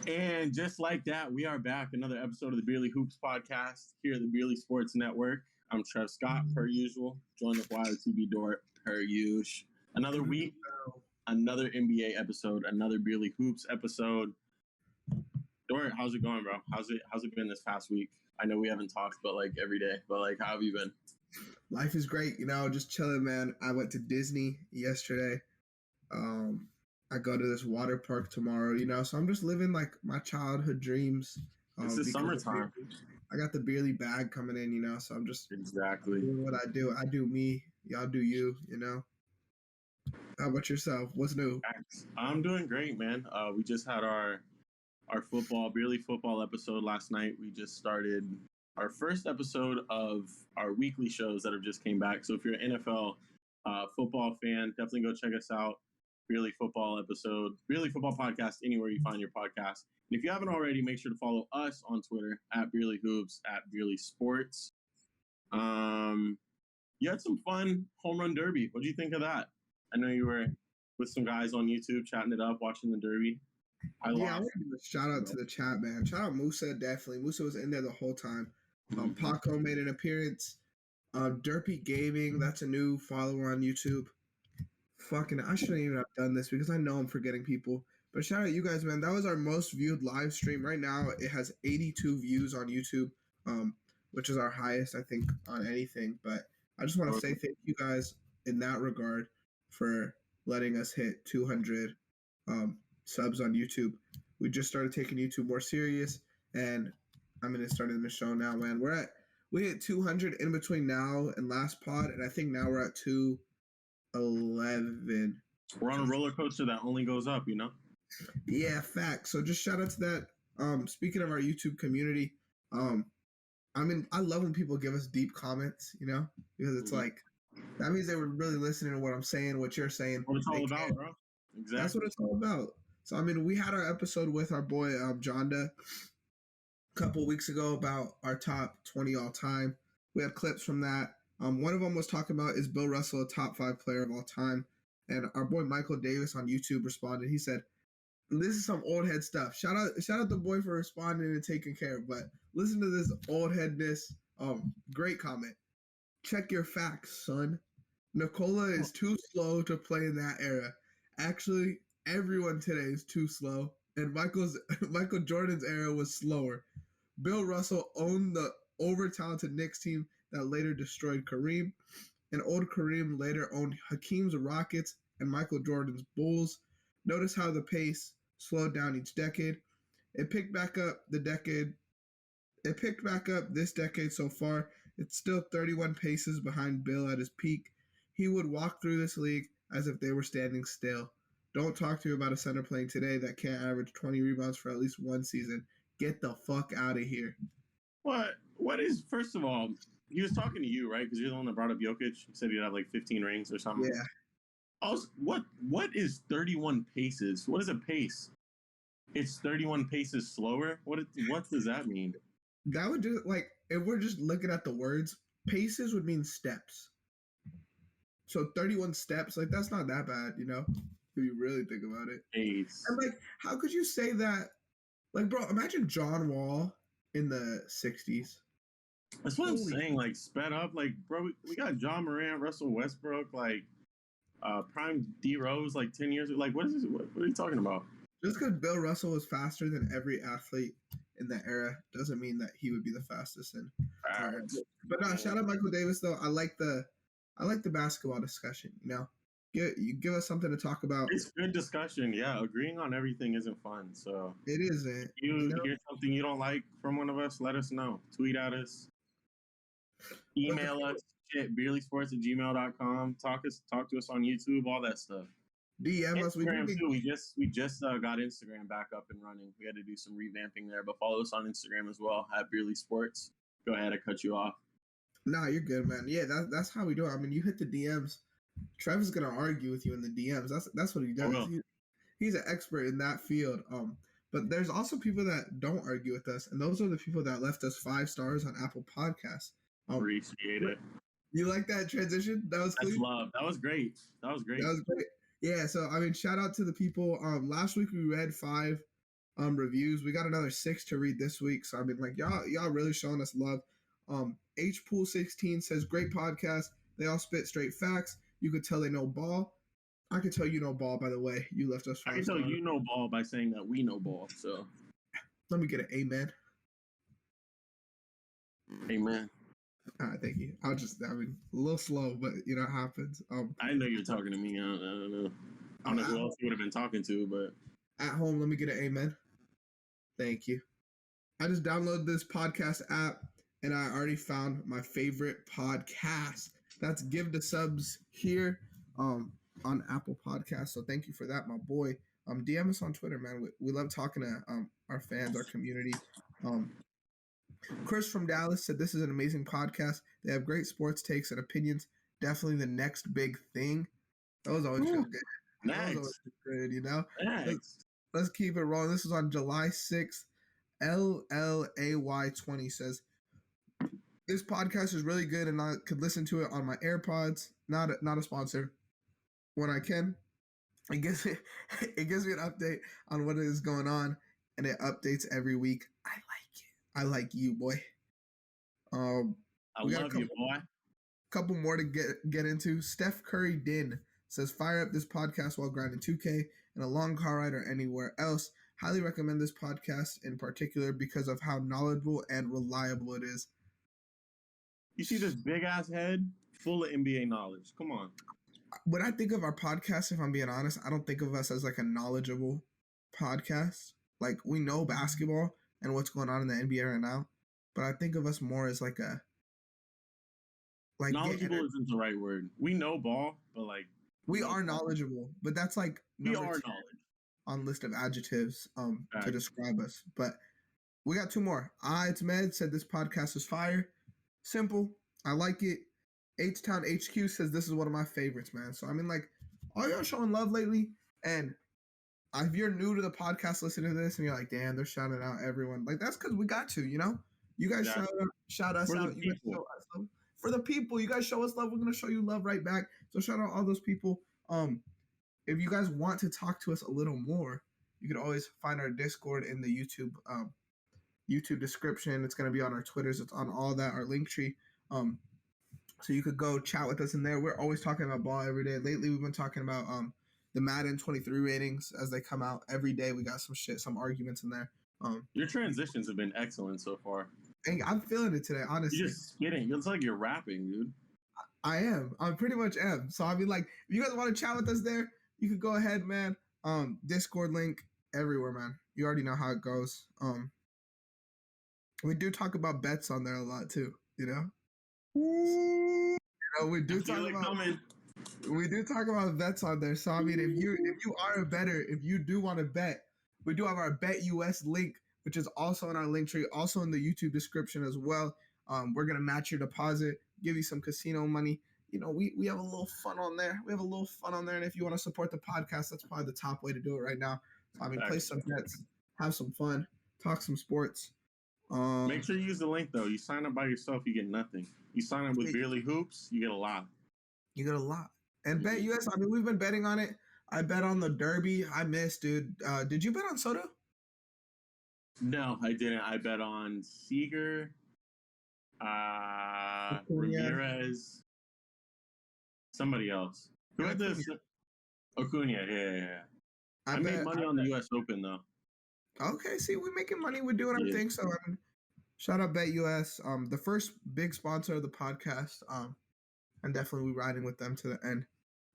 And just like that, we are back. Another episode of the Beerly Hoops podcast here at the Beerly Sports Network. I'm Trev Scott, per usual, joined with YOTB Dort, per usual. Another week, another NBA episode, another Beerly Hoops episode. Dort, how's it going, bro? How's it been this past week? I know we haven't talked, but like every day. But like, how have you been? Life is great, just chilling, man. I went to Disney yesterday. I go to this water park tomorrow, so I'm just living like my childhood dreams. This is summertime. I got the Beerly bag coming in, so I'm just exactly doing what I do. I do me, y'all do you, How about yourself? What's new? I'm doing great, man. We just had our Beerly football episode last night. We just started our first episode of our weekly shows that have just came back. So if you're an NFL football fan, definitely go check us out. Beerly football episode, Beerly football podcast, anywhere you find your podcast. And if you haven't already, make sure to follow us on Twitter at Beerly Hoops, at Beerly Sports. You had some fun home run derby. What do you think of that? I know you were with some guys on YouTube chatting it up, watching the derby. I want to give a shout out to the chat, man. Shout out Musa, definitely. Musa was in there the whole time. Paco made an appearance. Derpy Gaming, that's a new follower on YouTube. Fucking, I shouldn't even have done this because I know I'm forgetting people. But shout out you guys, man. That was our most viewed live stream. Right now, it has 82 views on YouTube, which is our highest, I think, on anything. But I just want to say thank you guys in that regard for letting us hit 200 subs on YouTube. We just started taking YouTube more serious, and I'm going to start in the show now, man. We hit 200 in between now and last pod, and I think now we're at 211. We're on a roller coaster that only goes up, Yeah, facts. So just shout out to that. Speaking of our YouTube community, I love when people give us deep comments, because it's like, that means they were really listening to what I'm saying, what you're saying. What it's all about, bro. Exactly. That's what it's all about. So, we had our episode with our boy, Jonda, a couple weeks ago about our top 20 all time. We had clips from that. One of them was talking about, is Bill Russell a top 5 player of all time? And our boy Michael Davis on YouTube responded. He said, this is some old head stuff. Shout out the boy for responding and taking care. But listen to this old headness. Great comment. Check your facts, son. Nikola is too slow to play in that era. Actually, everyone today is too slow. And Michael Jordan's era was slower. Bill Russell owned the over-talented Knicks team that later destroyed Kareem. And old Kareem later owned Hakeem's Rockets and Michael Jordan's Bulls. Notice how the pace slowed down each decade. It picked back up this decade so far. It's still 31 paces behind Bill at his peak. He would walk through this league as if they were standing still. Don't talk to me about a center playing today that can't average 20 rebounds for at least one season. Get the fuck out of here. What is, first of all, he was talking to you, right? Because you're the one that brought up Jokic. He said he'd have like 15 rings or something. Yeah. Also, what is 31 paces? What is a pace? It's 31 paces slower? What does that mean? That would just, like, if we're just looking at the words, paces would mean steps. So 31 steps, like, that's not that bad, if you really think about it. Pace. And, like, how could you say that? Like, bro, imagine John Wall in the 60s. That's what I'm saying, like, sped up. Like, bro, we got John Morant, Russell Westbrook, like, prime D-Rose, like, 10 years ago. Like, what are you talking about? Just because Bill Russell was faster than every athlete in that era doesn't mean that he would be the fastest. But no, shout out Michael Davis though. I like the basketball discussion. You give us something to talk about. It's good discussion. Yeah, agreeing on everything isn't fun. So it isn't. You hear something you don't like from one of us, let us know. Tweet at us. Email us at beerlysports@gmail.com. Talk to us on YouTube. All that stuff. DM us. Instagram too. We just got Instagram back up and running. We had to do some revamping there, but follow us on Instagram as well at Beerly Sports. Go ahead, I cut you off. Nah, you're good, man. Yeah, that's how we do it. You hit the DMs. Trevor's gonna argue with you in the DMs. That's what he does. He's an expert in that field. But there's also people that don't argue with us, and those are the people that left us 5 stars on Apple Podcasts. Appreciate it. You like that transition? That's love. That was great. That was great. Yeah, so shout out to the people. Last week we read 5 reviews. We got another 6 to read this week. So I mean, like y'all really showing us love. H Pool 16 says great podcast. They all spit straight facts. You could tell they know ball. I could tell you know ball, by the way. You left us. I can tell you know ball by saying that we know ball. So let me get an amen. Amen. All right, thank you. I mean, a little slow, but it happens. I know you're talking to me. I don't know. I don't know who else you would have been talking to, but at home, let me get an amen. Thank you. I just downloaded this podcast app, and I already found my favorite podcast. That's Give the Subs here on Apple Podcasts. So thank you for that, my boy. DM us on Twitter, man. We love talking to our fans, our community. Chris from Dallas said this is an amazing podcast. They have great sports takes and opinions. Definitely the next big thing. That was always good. Nice. That was always good, Nice. Let's keep it rolling. This is on July 6th. LLAY20 says, this podcast is really good and I could listen to it on my AirPods. Not a sponsor. When I can. It gives me an update on what is going on, and it updates every week. I like it. I like you, boy. I love you, boy. Couple more to get into. Steph Curry Din says, fire up this podcast while grinding 2K and a long car ride or anywhere else. Highly recommend this podcast in particular because of how knowledgeable and reliable it is. You see this big ass head full of NBA knowledge. Come on. When I think of our podcast, if I'm being honest, I don't think of us as like a knowledgeable podcast. Like, we know basketball and what's going on in the NBA right now, but I think of us more as like a knowledgeable isn't the right word. We know ball, but like we are knowledgeable, but that's like we are knowledge on list of adjectives to describe us. But we got 2 more. It's Med said this podcast is fire. Simple. I like it. H-Town HQ says this is one of my favorites, man. So I mean, like, all y'all showing love lately, and if you're new to the podcast listening to this and you're like, damn, they're shouting out everyone, like, that's because we got to, you guys shout us out. You guys show us love. For the people, you guys show us love, we're gonna show you love right back. So shout out all those people. If you guys want to talk to us a little more, you can always find our Discord in the YouTube description. It's gonna be on our Twitters. It's on all that, our link tree. So you could go chat with us in there. We're always talking about ball every day. Lately, we've been talking about the Madden 23 ratings as they come out every day. We got some arguments in there. Your transitions have been excellent so far. And I'm feeling it today, honestly. You're just spitting. It's like you're rapping, dude. I am. I pretty much am. So I mean, like, if you guys want to chat with us there, you could go ahead, man. Discord link everywhere, man. You already know how it goes. We do talk about bets on there a lot too. We do talk about bets on there. So I mean, if you are a bettor, if you do want to bet, we do have our Bet US link, which is also in our link tree, also in the YouTube description as well. We're gonna match your deposit, give you some casino money. We have a little fun on there. And if you want to support the podcast, that's probably the top way to do it right now. So, I mean, play some bets, have some fun, talk some sports. Make sure you use the link though. You sign up by yourself, you get nothing. You sign up with Barely Hoops, you get a lot. And Bet US, I mean, we've been betting on it. I bet on the Derby. I missed, dude. Did you bet on Soto? No, I didn't. I bet on Seager, Ramirez, somebody else. Who had this? Acuna, yeah. I made money on the U.S. Open, though. Okay, see, we're making money. We're doing our thing. So, shout out Bet US, the first big sponsor of the podcast. And definitely we riding with them to the end.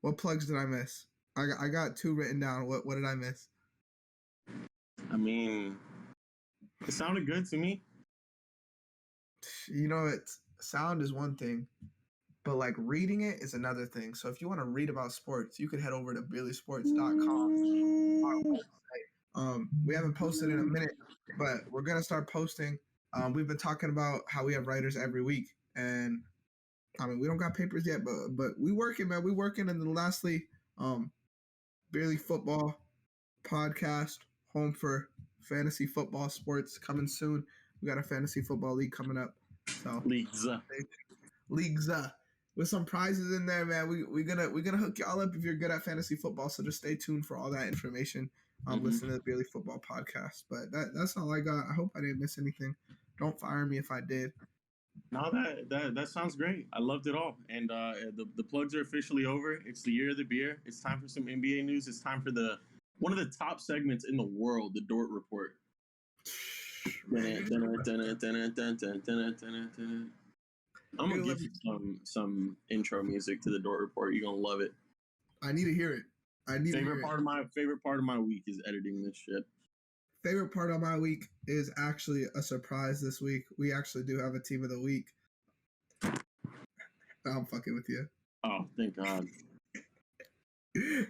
What plugs did I miss? I got 2 written down. What did I miss? I mean, it sounded good to me. Sound is one thing, but like reading it is another thing. So if you want to read about sports, you could head over to BillySports.com. Our website. We haven't posted in a minute, but we're gonna start posting. We've been talking about how we have writers every week, and I mean, we don't got papers yet, but we working, man. We working. And then lastly, Barely Football podcast, home for fantasy football sports, coming soon. We got a fantasy football league coming up. So Leagues with some prizes in there, man. We're gonna hook y'all up if you're good at fantasy football. So just stay tuned for all that information. Listen to the Barely Football podcast. But that's all I got. I hope I didn't miss anything. Don't fire me if I did. No, that sounds great. I loved it all. And the plugs are officially over. It's the year of the beer. It's time for some NBA news. It's time for one of the top segments in the world, the Dort Report. I'm gonna give you some intro music to the Dort Report. You're gonna love it. I need to hear it. Favorite part of my week is editing this shit. Favorite part of my week is actually a surprise this week. We actually do have a team of the week. I'm fucking with you. Oh, thank God.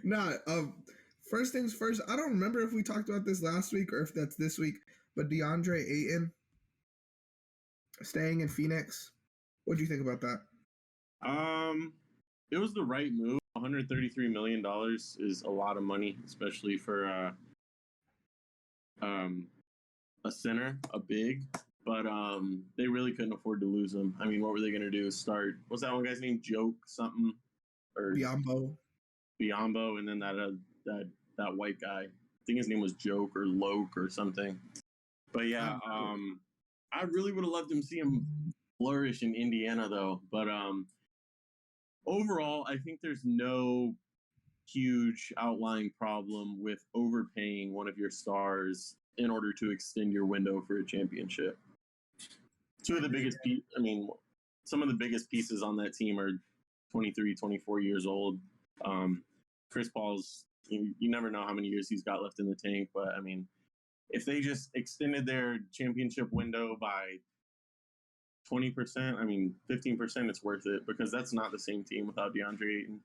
Nah, first things first, I don't remember if we talked about this last week or if that's this week, but Deandre Ayton staying in Phoenix. What do you think about that? It was the right move. $133 million is a lot of money, especially for a center, a big. But they really couldn't afford to lose him. I mean, what were they going to do? Start, what's that one guy's name? Joke something? Or Biombo, and then that white guy. I think his name was Joke or Loke or something. But yeah, I really would have loved to see him flourish in Indiana, though. But overall, I think there's no huge outlying problem with overpaying one of your stars in order to extend your window for a championship. Some of the biggest pieces on that team are 23, 24 years old. Chris Paul's, you never know how many years he's got left in the tank, but I mean, if they just extended their championship window by 20%, 15%, it's worth it because that's not the same team without DeAndre Ayton.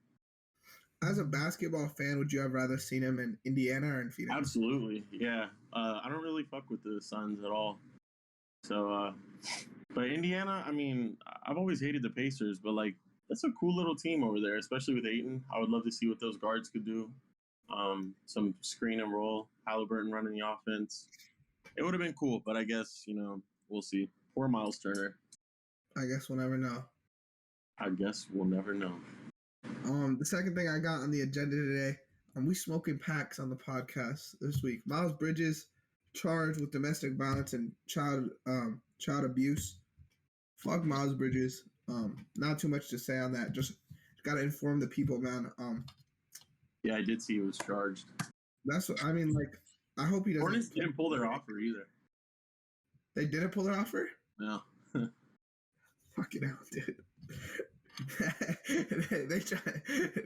As a basketball fan, would you have rather seen him in Indiana or in Phoenix? Absolutely, yeah. I don't really fuck with the Suns at all. So, but Indiana, I've always hated the Pacers, but like that's a cool little team over there, especially with Ayton. I would love to see what those guards could do. Some screen and roll, Halliburton running the offense. It would have been cool, but I guess we'll see. Poor Miles Turner. I guess we'll never know. The second thing I got on the agenda today, we smoking packs on the podcast this week. Miles Bridges charged with domestic violence and child abuse. Fuck Miles Bridges. Not too much to say on that. Just gotta inform the people, man. Yeah, I did see he was charged. That's what I mean. Like, I hope he doesn't. Hornets didn't pull their offer either. They didn't pull their offer? No. Fucking hell, dude.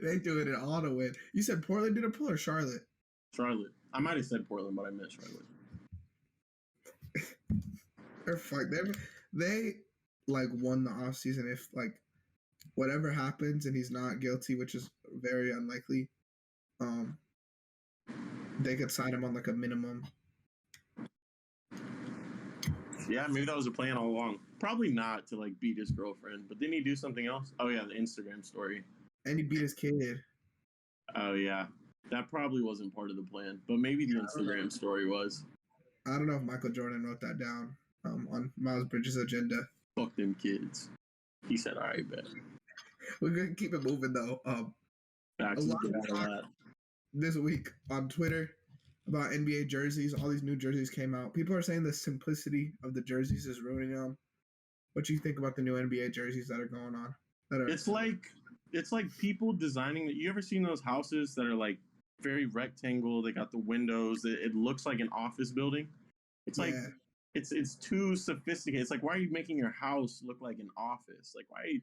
they do it all to win. You said Portland didn't pull or Charlotte? Charlotte. I might have said Portland, but I meant Charlotte. They're fuck. They like won the offseason if like whatever happens and he's not guilty, which is very unlikely. They could sign him on like a minimum. Yeah, maybe that was a plan all along. Probably not to like beat his girlfriend, but didn't he do something else? Oh yeah, the Instagram story. And he beat his kid. Oh yeah, that probably wasn't part of the plan, but maybe the Instagram story was. I don't know if Michael Jordan wrote that down on Miles Bridges' agenda. Fuck them kids. He said, "All right, bet." We're gonna keep it moving though. A lot of talk this week on Twitter about NBA jerseys. All these new jerseys came out. People are saying the simplicity of the jerseys is ruining them. What do you think about the new NBA jerseys that are going on? It's like people designing it. You ever seen those houses that are like very rectangle? They got the windows. It looks like an office building. It's like it's too sophisticated. It's like, why are you making your house look like an office? Like, why?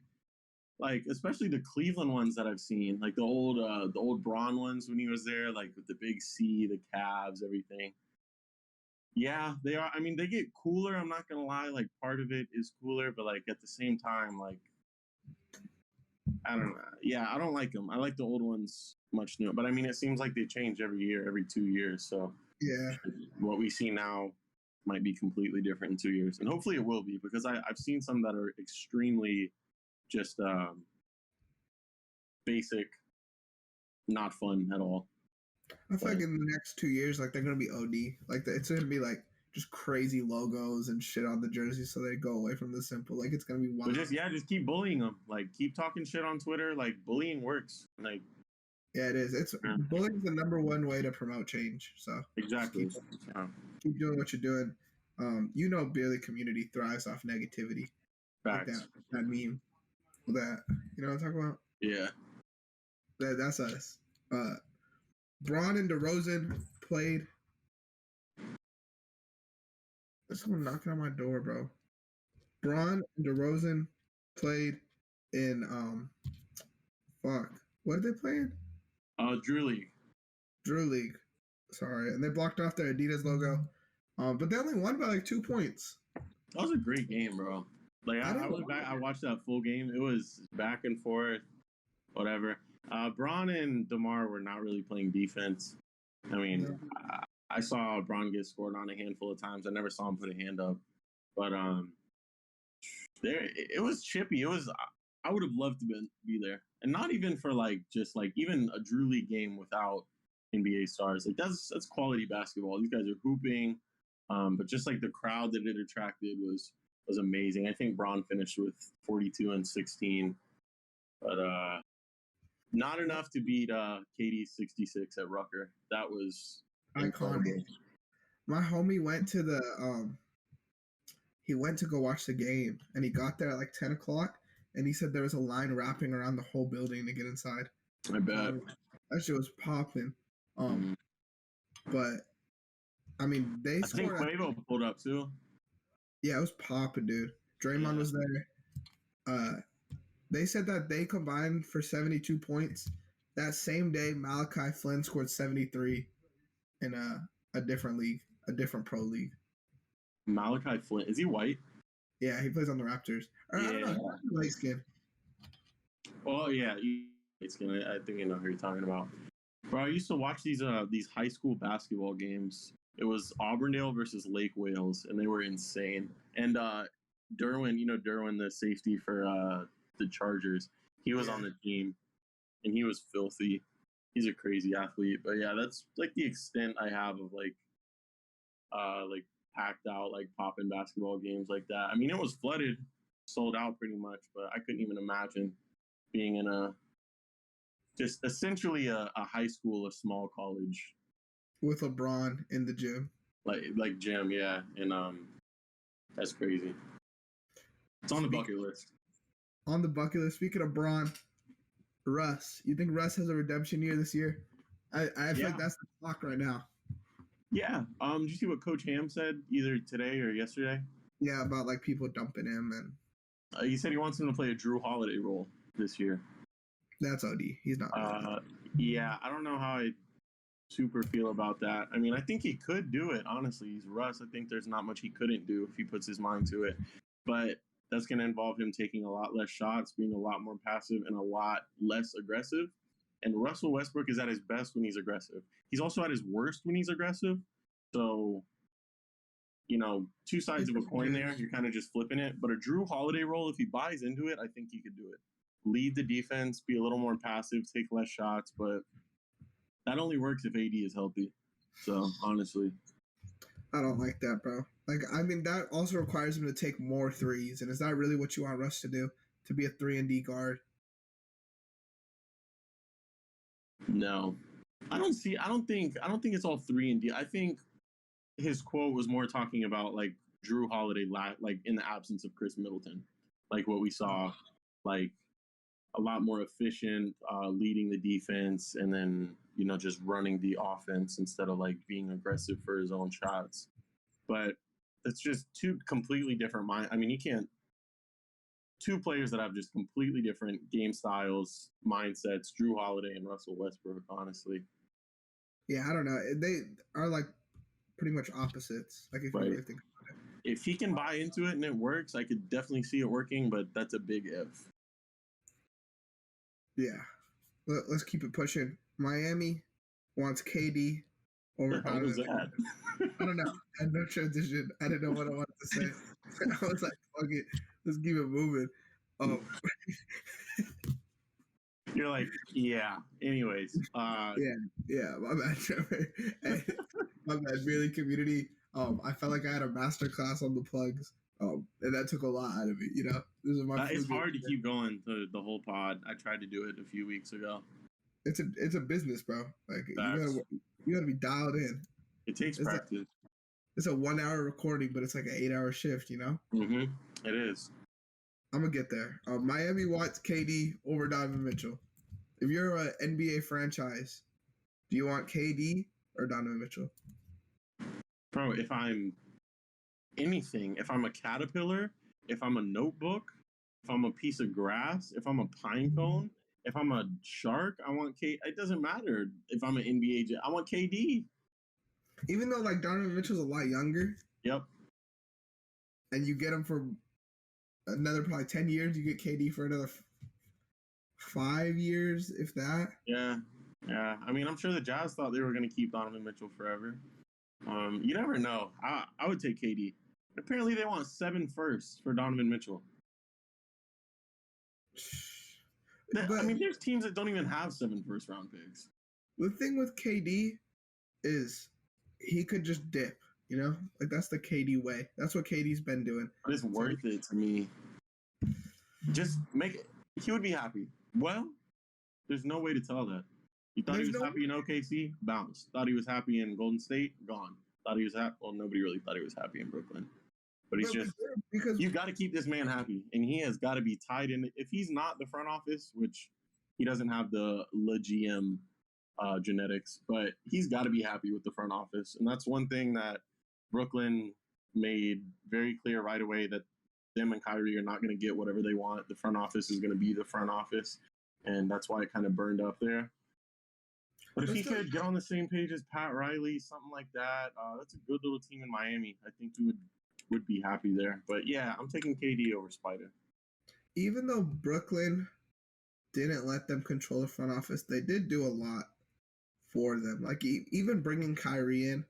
Like, especially the Cleveland ones that I've seen, like the old Braun ones when he was there, like with the big C, the Cavs, everything. Yeah, they are. I mean, they get cooler. I'm not gonna lie. Like, part of it is cooler, but like at the same time, like, I don't know. Yeah, I don't like them. I like the old ones much newer. But I mean, it seems like they change every year, every 2 years. So yeah, what we see now might be completely different in 2 years, and hopefully it will be, because I've seen some that are extremely just basic, not fun at all. I feel like in the next 2 years, like they're gonna be OD. Like it's gonna be like just crazy logos and shit on the jersey, so they go away from the simple. Like it's gonna be wild. But just keep bullying them. Like keep talking shit on Twitter. Like bullying works. Like Yeah, it is. It's Yeah, bullying's the number one way to promote change. So just exactly. Yeah. keep doing what you're doing. Barely community thrives off negativity, like Facts. that meme. That you know what I'm talking about. Yeah. That's us. Uh, Braun and DeRozan played. There's someone knocking on my door, bro. Braun and DeRozan played in fuck. What are they playing? Drew League. Drew League. Sorry, and they blocked off their Adidas logo. But they only won by like 2 points. That was a great game, bro. Like I went back, I watched that full game. It was back and forth, whatever. Braun and DeMar were not really playing defense. I mean, I saw Braun get scored on a handful of times. I never saw him put a hand up, but there it was chippy. It was. I would have loved to be there, and not even for like just like even a Drew League game without NBA stars. Like that's quality basketball. These guys are hooping, but just like the crowd that it attracted was amazing. I think Braun finished with 42 and 16, but not enough to beat KD's 66 at Rucker. That was incredible. Iconic. My homie went to the he went to go watch the game, and he got there at like 10 o'clock, and he said there was a line wrapping around the whole building to get inside. I bet. That shit was popping. But I mean, I think Quavo pulled up too. Yeah, it was popping, dude. Draymond was there. They said that they combined for 72 points. That same day, Malachi Flynn scored 73 in a different league, a different pro league. Malachi Flynn, is he white? Yeah, he plays on the Raptors. Or, I don't know, light skin. Oh yeah, light skin. I think I know who you're talking about. Bro, I used to watch these high school basketball games. It was Auburndale versus Lake Wales, and they were insane. And Derwin, Derwin, the safety for the Chargers, he was on the team, and he was filthy. He's a crazy athlete. But yeah, that's like the extent I have of like packed out like popping basketball games like that. I mean, it was flooded, sold out pretty much, but I couldn't even imagine being in just essentially a high school, a small college with LeBron in the gym, like gym, yeah, and that's crazy. It's on the bucket list. On the bucket list. Speaking of Braun, Russ, you think Russ has a redemption year this year? I feel like that's the talk right now. Yeah. Did you see what Coach Ham said either today or yesterday? Yeah, about like people dumping him, and he said he wants him to play a Drew Holiday role this year. That's OD. He's not. Yeah, I don't know how I super feel about that. I mean, I think he could do it. Honestly, he's Russ. I think there's not much he couldn't do if he puts his mind to it. But that's going to involve him taking a lot less shots, being a lot more passive, and a lot less aggressive. And Russell Westbrook is at his best when he's aggressive. He's also at his worst when he's aggressive. So, two sides of a coin there. You're kind of just flipping it. But a Drew Holiday role, if he buys into it, I think he could do it. Lead the defense, be a little more passive, take less shots. But that only works if AD is healthy. So, honestly. I don't like that, bro. Like, I mean, that also requires him to take more threes. And is that really what you want Russ to do? To be a 3-and-D guard? No. I don't think it's all 3-and-D. I think his quote was more talking about like Drew Holiday, like in the absence of Chris Middleton, like what we saw, like a lot more efficient, leading the defense, and then just running the offense instead of like being aggressive for his own shots. But it's just two completely different I mean, you can't. Two players that have just completely different game styles, mindsets, Drew Holiday and Russell Westbrook, honestly. Yeah, I don't know. They are like pretty much opposites. Like if you really think about it. If he can buy into it and it works, I could definitely see it working, but that's a big if. Yeah. Let's keep it pushing. Miami wants KD over Donovan. I don't know. I had no transition. I didn't know what I wanted to say. I was like, fuck it. Let's keep it moving. You're like, yeah. Anyways. Yeah. My bad, Trevor. My bad, Barely Community. I felt like I had a master class on the plugs. And that took a lot out of me, This is it's hard to keep going the whole pod. I tried to do it a few weeks ago. It's a business, bro. Like you gotta be dialed in. It takes practice. It's a 1 hour recording, but it's like an 8 hour shift, you know? Mm-hmm. It is. I'm gonna get there. Miami wants KD over Donovan Mitchell. If you're an NBA franchise, do you want KD or Donovan Mitchell? Bro, if I'm anything, if I'm a caterpillar, if I'm a notebook, if I'm a piece of grass, if I'm a pine cone, if I'm a shark, I want K. It doesn't matter if I'm an NBA. I want KD. Even though like Donovan Mitchell's a lot younger. Yep. And you get him for another probably 10 years. You get KD for another 5 years, if that. Yeah. Yeah. I mean, I'm sure the Jazz thought they were going to keep Donovan Mitchell forever. You never know. I would take KD. Apparently, they want 7 firsts for Donovan Mitchell. But, I mean, there's teams that don't even have 7 first-round picks. The thing with KD is he could just dip, you know? Like, that's the KD way. That's what KD's been doing. But it's worth it to me. Just make it. He would be happy. Well, there's no way to tell that. You thought he was happy in OKC? Bounced. Thought he was happy in Golden State? Gone. Thought he was happy? Well, nobody really thought he was happy in Brooklyn. But he's because you got to keep this man happy, and he has got to be tied in. If he's not the front office, which he doesn't have the GM genetics, but he's got to be happy with the front office, and that's one thing that Brooklyn made very clear right away, that them and Kyrie are not going to get whatever they want. The front office is going to be the front office, and that's why it kind of burned up there. But if he could get on the same page as Pat Riley, something like that, that's a good little team in Miami. I think he would be happy there. But yeah, I'm taking KD over Spider. Even though Brooklyn didn't let them control the front office, they did do a lot for them. Like even bringing Kyrie in,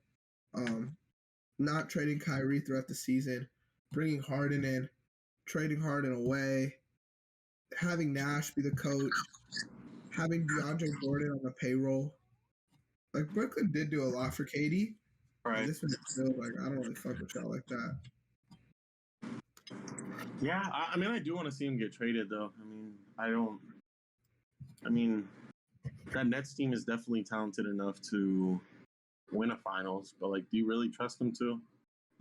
not trading Kyrie throughout the season, bringing Harden in, trading Harden away, having Nash be the coach, having DeAndre Jordan on the payroll. Like, Brooklyn did do a lot for KD. Right. This one feels like, I don't really fuck with y'all like that. Yeah, I mean, I do want to see him get traded, though. I mean, that Nets team is definitely talented enough to win a finals, but, like, do you really trust them to?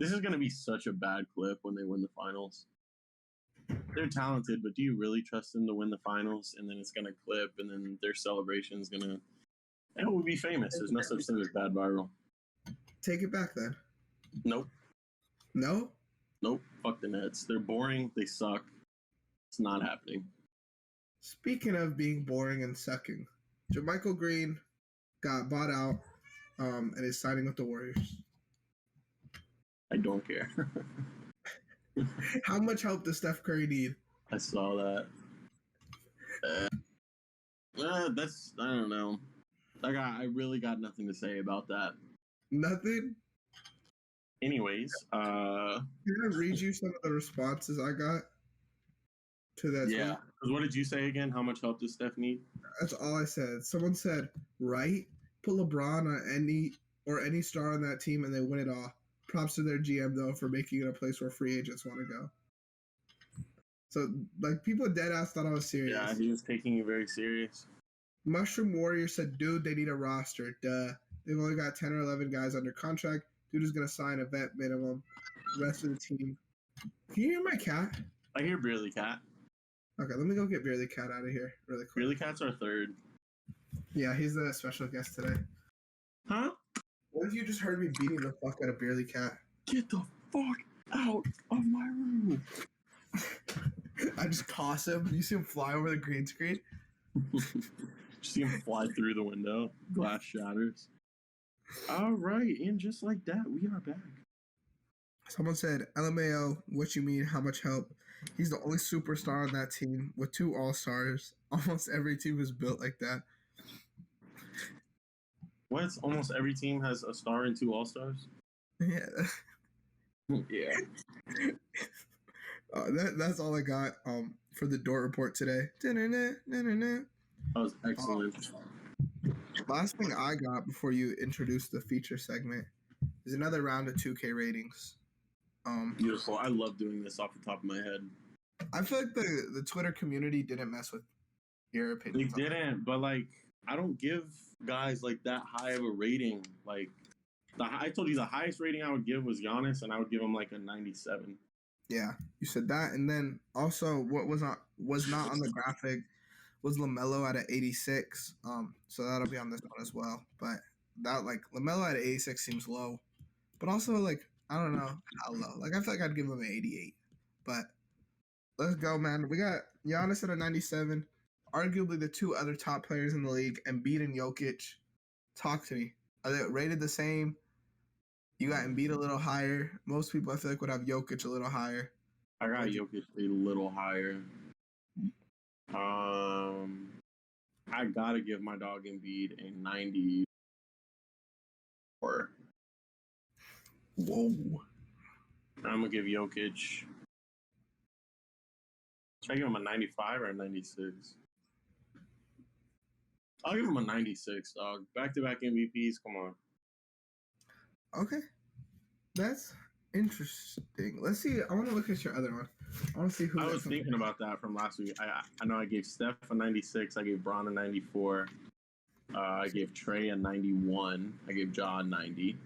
This is going to be such a bad clip when they win the finals. They're talented, but do you really trust them to win the finals? And then it's going to clip, and then their celebration is going to... It will be famous. There's no such thing as bad viral. Take it back, then. Nope. No? Nope. Fuck the Nets. They're boring. They suck. It's not happening. Speaking of being boring and sucking, JaMychal Green got bought out and is signing with the Warriors. I don't care. How much help does Steph Curry need? I saw that. I don't know. I really got nothing to say about that. Nothing? Anyways, can I read you some of the responses I got to that? Yeah. Because what did you say again? How much help does Steph need? That's all I said. Someone said, right? Put LeBron on any star on that team and they win it all. Props to their GM, though, for making it a place where free agents want to go. So, like, people dead ass thought I was serious. Yeah, he was taking you very serious. Mushroom Warrior said, dude, they need a roster. Duh. They've only got 10 or 11 guys under contract. Dude is going to sign a vet minimum. The rest of the team. Can you hear my cat? I hear Beerly Cat. Okay, let me go get Beerly Cat out of here really quick. Beerly Cat's our third. Yeah, he's the special guest today. Huh? What if you just heard me beating the fuck out of Beerly Cat? Get the fuck out of my room. I just toss him. You see him fly over the green screen? See him fly through the window. Glass shatters. All right, and just like that, we are back. Someone said, LMAO, what you mean, how much help? He's the only superstar on that team with 2 all-stars. Almost every team is built like that. What? Almost every team has a star and 2 all-stars? Yeah. Yeah. That's all I got for the Dort Report today. That was excellent. Last thing I got before you introduce the feature segment is another round of 2K ratings. Beautiful. I love doing this off the top of my head. I feel like the Twitter community didn't mess with your opinion. They didn't, but like I don't give guys like that high of a rating. Like I told you the highest rating I would give was Giannis, and I would give him like a 97. Yeah, you said that, and then also what was not on the graphic was LaMelo at an 86. So that'll be on this one as well. But that like LaMelo at an 86 seems low, but also like I don't know how low. Like I feel like I'd give him an 88. But let's go, man. We got Giannis at a 97. Arguably the two other top players in the league, Embiid and Jokic. Talk to me. Are they rated the same? You got Embiid a little higher. Most people I feel like would have Jokic a little higher. I got Jokic a little higher. I gotta give my dog Embiid a 94. Whoa. I'm gonna give Jokic. Should I give him a 95 or a 96? I'll give him a 96, dog. Back-to-back MVPs. Come on. Okay. That's interesting. Let's see. I want to look at your other one. I want to see who. I was thinking about that from last week. I know I gave Steph a 96. I gave Bron a 94. I gave Trey a 91. I gave Ja a 90.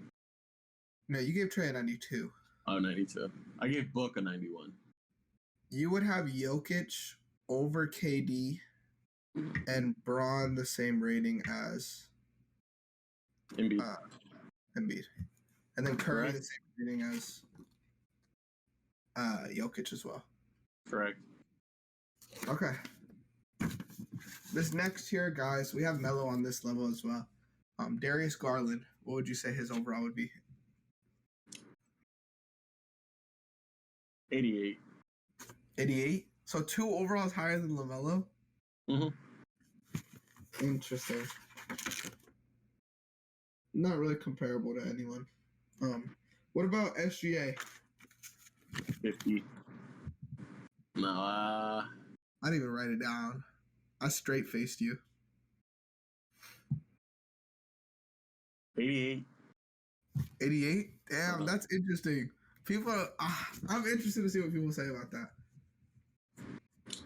No, you gave Trey a 92. Oh, 92. I gave Book a 91. You would have Jokic over KD and Braun the same rating as Embiid. Embiid. And then Curry Correct. the same rating as Jokic as well. Correct. Okay. This next tier, guys, we have Melo on this level as well. Darius Garland, what would you say his overall would be? 88. 88? So 2 overalls higher than LaMelo? Mm-hmm. Interesting. Not really comparable to anyone. What about SGA? 50. No, I didn't even write it down. I straight faced you. 88. 88? Damn, that's interesting. People, I'm interested to see what people say about that.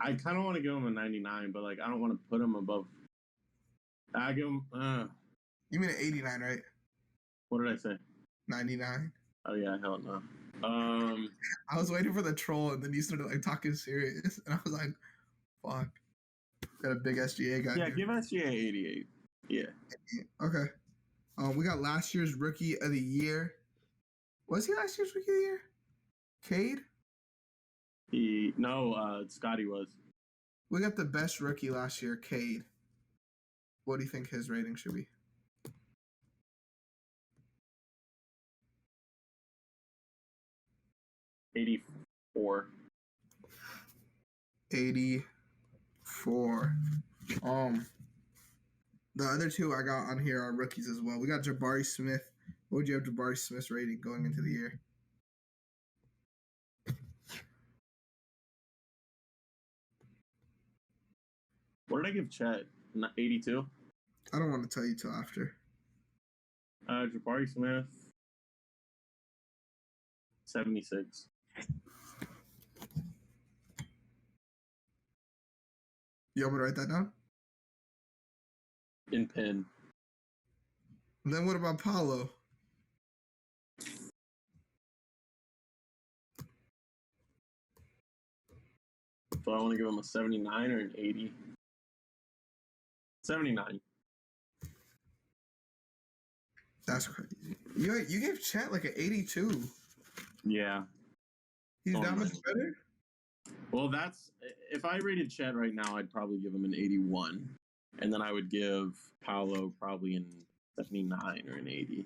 I kind of want to give him a 99, but like I don't want to put him above. I give him. You mean an 89, right? What did I say? 99. Oh yeah, hell no. I was waiting for the troll, and then you started like talking serious, and I was like, "Fuck." Got a big SGA guy. Yeah, here. give SGA 88. Yeah. Okay. We got last year's Rookie of the Year. Was he last year's Rookie of the Year? Cade? Scotty was. We got the best rookie last year, Cade. What do you think his rating should be? 84. 84. The other two I got on here are rookies as well. We got Jabari Smith. What would you have Jabari Smith's rating going into the year? What did I give Chet? 82? I don't want to tell you till after. Jabari Smith, 76. You want me to write that down? In pen. And then what about Paulo? So I want to give him a 79 or an 80. 79. That's crazy. You gave Chet like an 82. Yeah. He's that much better? Well, that's if I rated Chet right now, I'd probably give him an 81, and then I would give Paolo probably an 79 or an 80.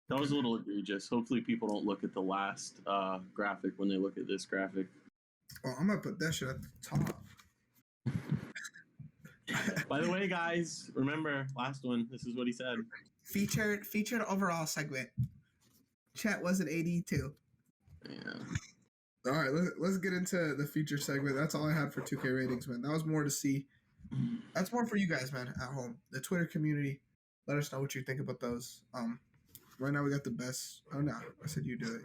That was a little egregious. Hopefully, people don't look at the last graphic when they look at this graphic. Oh, I'm gonna put that shit at the top. By the way, guys, remember last one. This is what he said. Featured overall segment. Chet was an 82. Yeah. All right, let's get into the feature segment. That's all I had for 2K ratings, man. That was more to see. That's more for you guys, man, at home. The Twitter community. Let us know what you think about those. Right now we got the best. Oh no, I said you do it.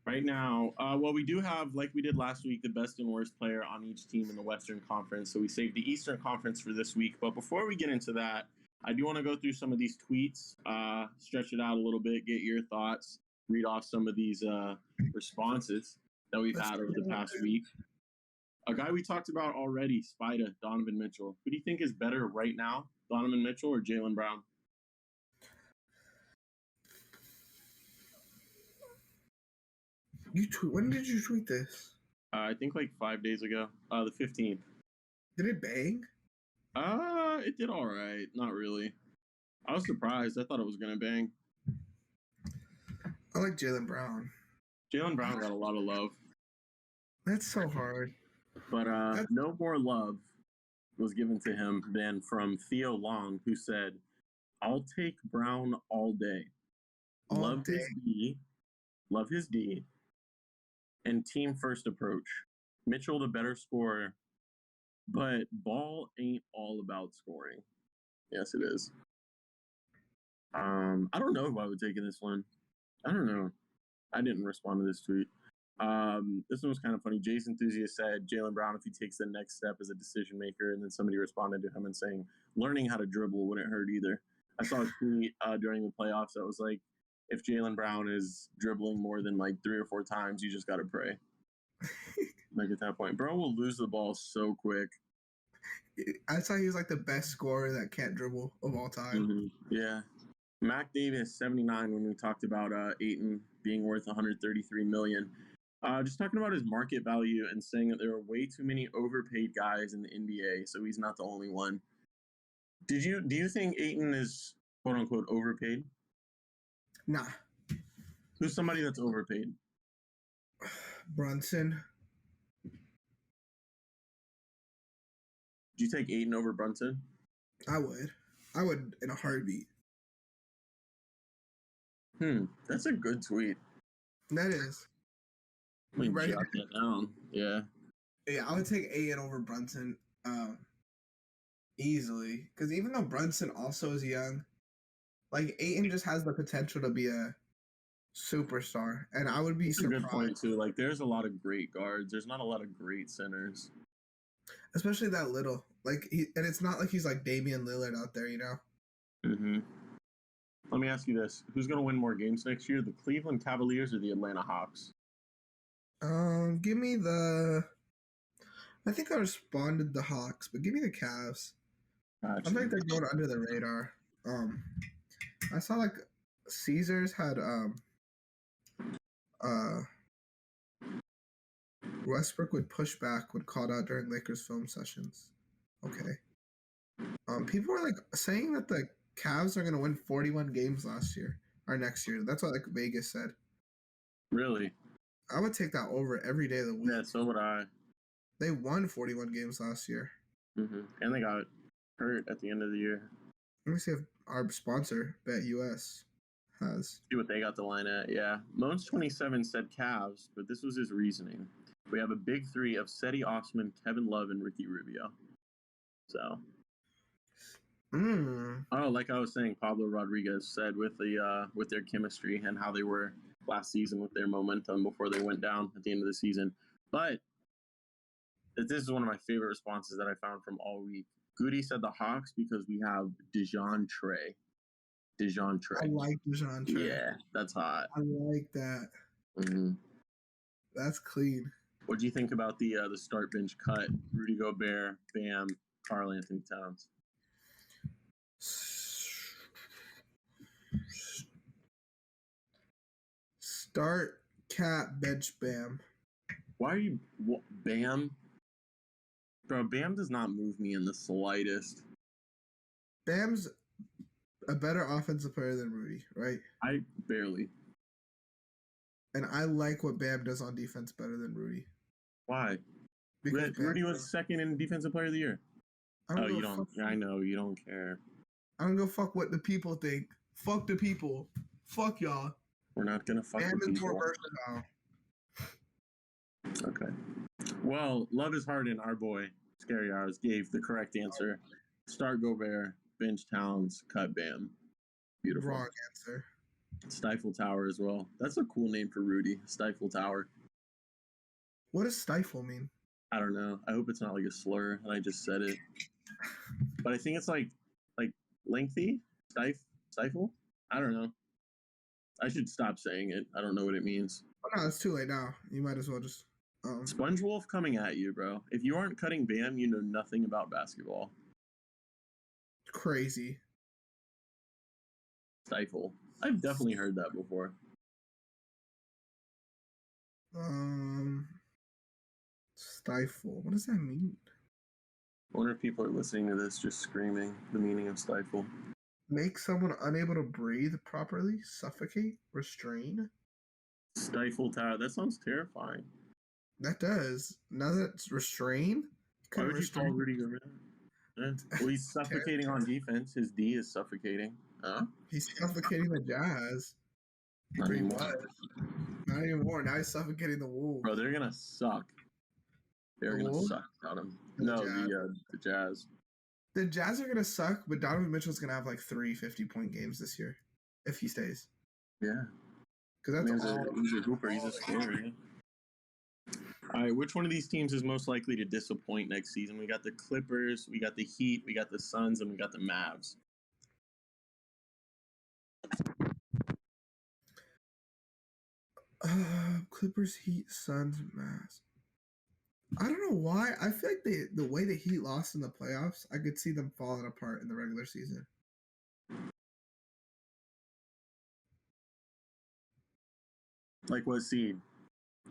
Right now, well, we do have, like we did last week, the best and worst player on each team in the Western Conference. So we saved the Eastern Conference for this week. But before we get into that, I do want to go through some of these tweets, stretch it out a little bit, get your thoughts, read off some of these responses that we've had over the past week. A guy we talked about already, Spida, Donovan Mitchell. Who do you think is better right now, Donovan Mitchell or Jaylen Brown? When did you tweet this? I think like 5 days ago, the 15th. Did it bang? It did all right. Not really. I was surprised. I thought it was gonna bang. I like Jaylen Brown. Jaylen Brown got a lot of love. That's so hard. But no more love was given to him than from Theo Long, who said, "I'll take Brown all day. Love his D, and team first approach. Mitchell the better scorer, but ball ain't all about scoring." Yes, it is. I don't know who I would take in this one. I don't know. I didn't respond to this tweet. This one was kind of funny. Jason Enthusiast said, Jaylen Brown, if he takes the next step as a decision maker, and then somebody responded to him and saying, learning how to dribble wouldn't hurt either. I saw a tweet during the playoffs that was like, if Jaylen Brown is dribbling more than like 3 or 4 times, you just got to pray. Like at that point, bro will lose the ball so quick. I saw he was like the best scorer that can't dribble of all time. Mm-hmm. Yeah. Mac Davis, 79, when we talked about Ayton being worth $133 million. Just talking about his market value and saying that there are way too many overpaid guys in the NBA, so he's not the only one. Do you think Ayton is quote unquote overpaid? Nah. Who's somebody that's overpaid? Brunson. Do you take Ayton over Brunson? I would in a heartbeat. That's a good tweet. That is. Let me jot that down. Yeah. Yeah, I would take Ayton over Brunson easily. Because even though Brunson also is young, like Ayton just has the potential to be a superstar. And I would be surprised. That's a good point, too. Like, there's a lot of great guards. There's not a lot of great centers. Especially that little. Like, and it's not like he's like Damian Lillard out there, you know? Mm-hmm. Let me ask you this. Who's going to win more games next year, the Cleveland Cavaliers or the Atlanta Hawks? Give me the... I think I responded the Hawks, but give me the Cavs. Gotcha. I think they're going under the radar. I saw like Caesars had Westbrook would push back when called out during Lakers film sessions. Okay. People were like saying that the Cavs are going to win 41 games next year. That's what like Vegas said. Really? I would take that over every day of the week. Yeah, so would I. They won 41 games last year. Mm-hmm. And they got hurt at the end of the year. Let me see if our sponsor, BetUS, has. See what they got the line at. Yeah. Moans27 said Cavs, but this was his reasoning. We have a big three of Seti Osman, Kevin Love, and Ricky Rubio. So. Oh, like I was saying, Pablo Rodriguez said with their chemistry and how they were last season with their momentum before they went down at the end of the season. But this is one of my favorite responses that I found from all week. Goody said the Hawks because we have Deandre. I like Deandre. Yeah, that's hot. I like that. Mm-hmm. That's clean. What do you think about the start bench cut? Rudy Gobert, Bam, Karl Anthony Towns. Start Cat, bench Bam. Why are you Bam? Bro, Bam does not move me in the slightest. Bam's a better offensive player than Rudy, right? I barely. And I like what Bam does on defense better than Rudy. Why? Because Rudy was second in Defensive Player of the Year. You don't. I know you don't care. I don't go fuck what the people think. Fuck the people. Fuck y'all. We're not gonna fuck Bam the people. Bam is more versatile. Okay. Well, Love is Harden, our boy, Scary Hours, gave the correct answer. Start Gobert, bench Towns, cut Bam. Beautiful. Wrong answer. Stifle Tower as well. That's a cool name for Rudy. Stifle Tower. What does stifle mean? I don't know. I hope it's not like a slur and I just said it. But I think it's like lengthy? Stifle? I don't know. I should stop saying it. I don't know what it means. Oh, no, it's too late now. You might as well just. Sponge Wolf coming at you, bro. If you aren't cutting Bam, you know nothing about basketball. Crazy. Stifle. I've definitely heard that before. Stifle. What does that mean? I wonder if people are listening to this just screaming the meaning of stifle. Make someone unable to breathe properly, suffocate, restrain. Stifle Tower. That sounds terrifying. That does. Now that's restrain. Why would you call Rudy Gobert? Well, he's suffocating on defense. His D is suffocating. Huh? He's suffocating the Jazz. Not anymore. Not anymore. Now he's suffocating the Wolves. Bro, they're gonna suck. They're gonna suck on him. No, the Jazz. The Jazz are gonna suck, but Donovan Mitchell's gonna have like 3 50-point games this year if he stays. Yeah, because that's he's a hooper. He's a scorer. Yeah. All right, which one of these teams is most likely to disappoint next season? We got the Clippers, we got the Heat, we got the Suns, and we got the Mavs. Clippers, Heat, Suns, Mavs. I don't know why. I feel like the way the Heat lost in the playoffs, I could see them falling apart in the regular season. Like what seed?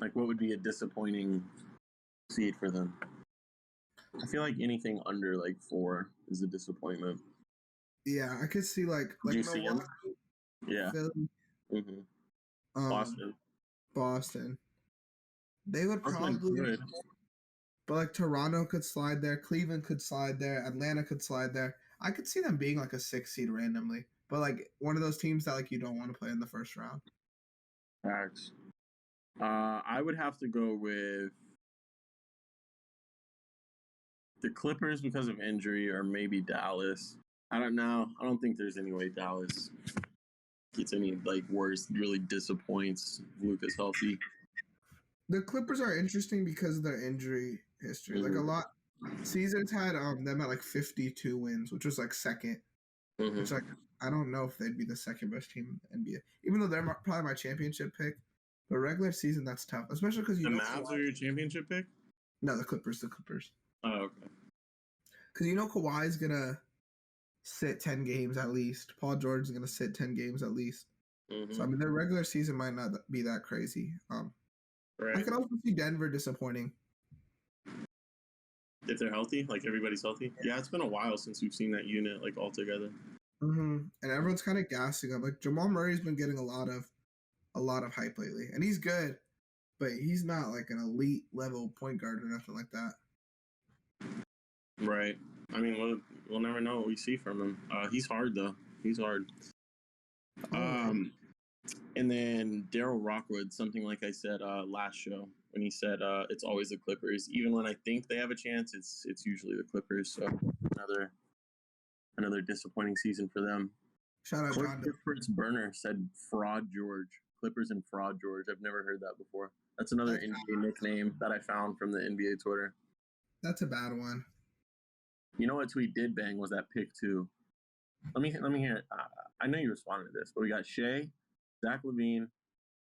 Like what would be a disappointing seed for them? I feel like anything under like 4 is a disappointment. Yeah, I could see like Did you see him? Yeah. Philly, Boston. They would probably, but like Toronto could slide there, Cleveland could slide there, Atlanta could slide there. I could see them being like a 6 seed randomly, but like one of those teams that like you don't want to play in the first round. Facts. I would have to go with the Clippers because of injury, or maybe Dallas. I don't know. I don't think there's any way Dallas gets any like worse. Really disappoints if Luka's healthy. The Clippers are interesting because of their injury history. Like a lot seasons had them at like 52 wins, which was like second. Which like I don't know if they'd be the second best team in the NBA, even though they're probably my championship pick. But regular season, that's tough, especially because the Mavs are your championship pick. No, the Clippers. Oh, okay. Because you know Kawhi's gonna sit 10 games at least. Paul George is gonna sit 10 games at least. So I mean, their regular season might not be that crazy. Right. I could also see Denver disappointing. If they're healthy, like everybody's healthy. Yeah, it's been a while since we've seen that unit like all together. And everyone's kind of gassing up. Like Jamal Murray's been getting a lot of hype lately, and he's good, but he's not like an elite level point guard or nothing like that. Right. I mean, we'll never know what we see from him. He's hard though. He's hard. And then Daryl Rockwood, something like I said last show when he said it's always the Clippers. Even when I think they have a chance, it's usually the Clippers. So another disappointing season for them. Shout out John. Fritz Burner said Fraud George. Clippers and Fraud George. I've never heard that before. That's another NBA nickname that I found from the NBA Twitter. That's a bad one. You know what tweet did bang was that pick 2. Let me hear it. I know you responded to this, but we got Shea, Zach LaVine,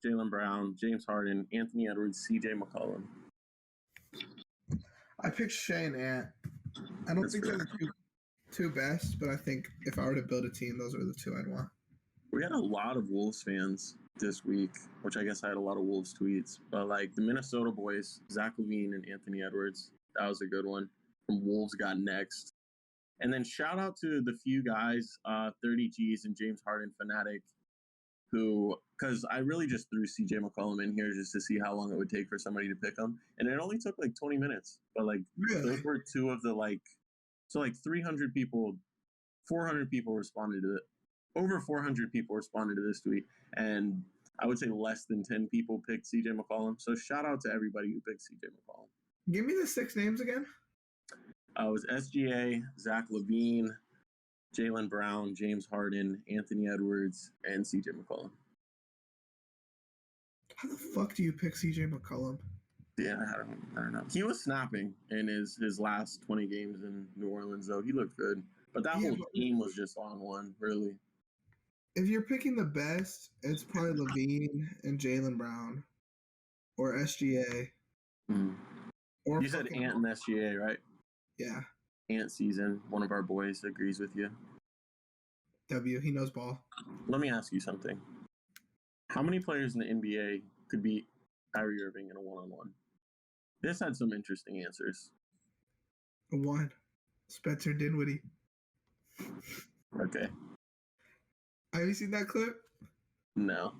Jaylen Brown, James Harden, Anthony Edwards, CJ McCollum. I picked Shea and Ant. I don't think they're the two best, but I think if I were to build a team, those are the 2 I'd want. We had a lot of Wolves fans this week, which I guess I had a lot of Wolves tweets. But like the Minnesota boys, Zach LaVine and Anthony Edwards, that was a good one. From Wolves got next. And then shout out to the few guys, 30Gs and James Harden Fanatic, who, because I really just threw CJ McCollum in here just to see how long it would take for somebody to pick him. And it only took like 20 minutes. But like, those were 2 of the like, so like 300 people, 400 people responded to it. Over 400 people responded to this tweet. And I would say less than 10 people picked CJ McCollum. So shout out to everybody who picked CJ McCollum. Give me the 6 names again. It was SGA, Zach LaVine, Jaylen Brown, James Harden, Anthony Edwards, and CJ McCollum. How the fuck do you pick CJ McCollum? Yeah, I don't know. He was snapping in his last 20 games in New Orleans, though. He looked good. But that Yeah, whole but team was just on one, really. if you're picking the best, it's probably Levine and Jaylen Brown or SGA Mm. or You said fucking Ant and SGA, right? yeah. Ant season. One of our boys agrees with you. W. He knows ball. Let me ask you something. How many players in the NBA could beat Kyrie Irving in a one-on-one? This had some interesting answers. One. Spencer Dinwiddie. Okay. Have you seen that clip? No.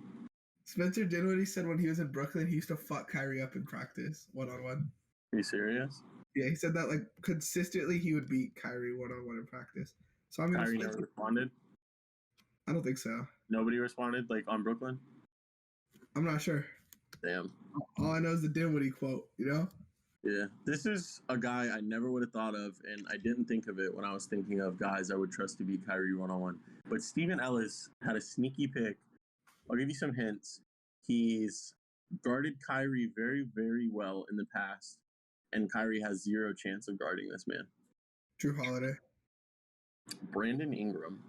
Spencer Dinwiddie said when he was in Brooklyn, he used to fuck Kyrie up in practice, one-on-one. Are you serious? Yeah, he said that like consistently he would beat Kyrie one-on-one in practice. So I mean, Kyrie never responded? I don't think so. Nobody responded, like, on Brooklyn? I'm not sure. Damn. All I know is the Dinwiddie quote, you know? Yeah. This is a guy I never would have thought of, and I didn't think of it when I was thinking of guys I would trust to beat Kyrie one-on-one. But Steven Ellis had a sneaky pick. I'll give you some hints. He's guarded Kyrie very, very well in the past, and Kyrie has zero chance of guarding this man. Drew Holiday. Brandon Ingram.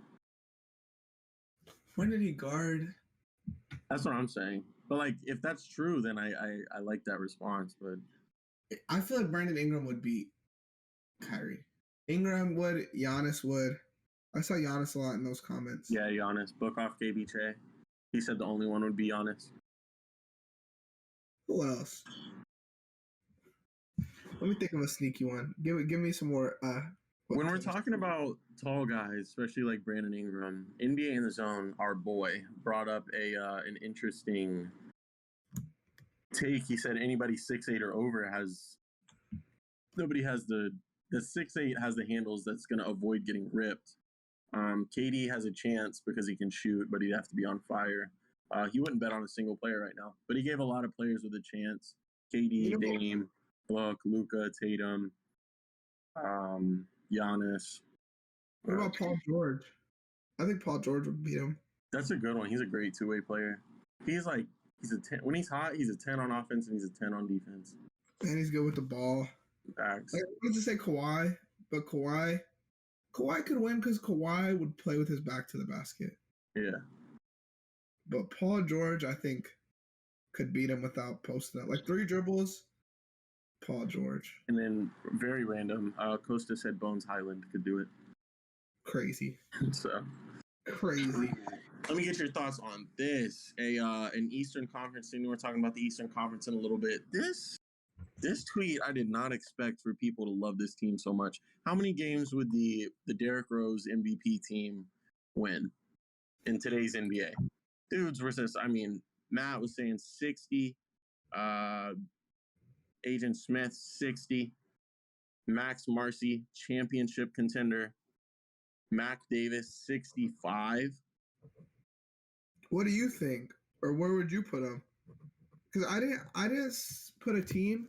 When did he guard? That's what I'm saying. But, like, if that's true, then I like that response. But I feel like Brandon Ingram would beat Kyrie. Ingram would, Giannis would. I saw Giannis a lot in those comments. yeah, Giannis. Book off KBJ. He said the only one would be Giannis. Who else? Let me think of a sneaky one. Give me some more. When we're talking about tall guys, especially like Brandon Ingram, NBA in the Zone, our boy, brought up an interesting take. He said anybody 6'8" or over nobody has the 6'8" has the handles that's going to avoid getting ripped. KD has a chance because he can shoot, but he'd have to be on fire. He wouldn't bet on a single player right now, but he gave a lot of players with a chance. KD, Dame, Book, Luka, Tatum, Giannis. What about Paul George? I think Paul George would beat him. That's a good one. He's a great two-way player. He's a 10. When he's hot, he's a 10 on offense and he's a 10 on defense. And he's good with the ball. Facts. Like, I wanted to say Kawhi, but Kawhi could win because Kawhi would play with his back to the basket. Yeah. But Paul George, I think, could beat him without posting it. Like 3 dribbles, Paul George. And then very random, Costa said Bones Highland could do it. Crazy. So crazy. Let me get your thoughts on this. An Eastern Conference thing. We're talking about the Eastern Conference in a little bit. This tweet, I did not expect for people to love this team so much. How many games would the Derrick Rose MVP team win in today's NBA? Dudes versus, Matt was saying 60. Agent Smith, 60. Max Marcy, championship contender. Mac Davis, 65. What do you think? Or where would you put him? Because I didn't put a team,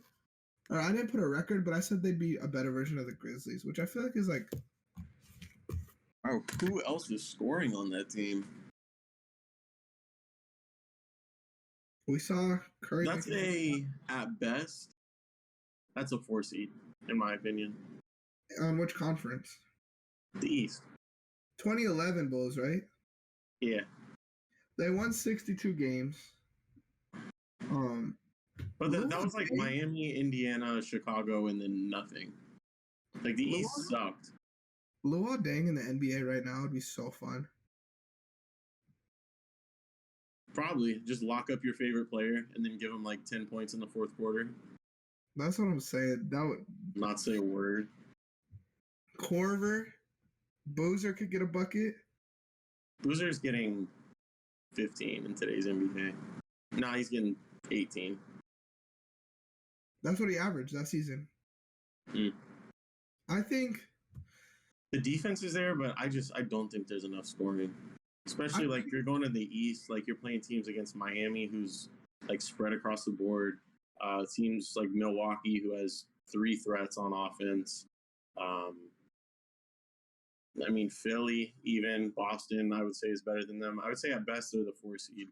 or I didn't put a record, but I said they'd be a better version of the Grizzlies, which I feel like is like. Oh, who else is scoring on that team? We saw Curry. At best, that's a 4 seed, in my opinion. On which conference? The East. 2011 Bulls, right? Yeah. They won 62 games. But that was like Miami, Indiana, Chicago, and then nothing. Like the East sucked. Luol Deng in the NBA right now would be so fun. Probably just lock up your favorite player and then give him like 10 points in the fourth quarter. That's what I'm saying. That would not say a word. Corver, Boozer could get a bucket. Boozer's getting 15 in today's NBA. Nah, he's getting 18. That's what he averaged that season. I think the defense is there, but I don't think there's enough scoring. Especially like you're going to the East, like you're playing teams against Miami, who's like spread across the board. Teams like Milwaukee, who has 3 threats on offense. Philly, even Boston, I would say is better than them. I would say at best they're the 4 seed.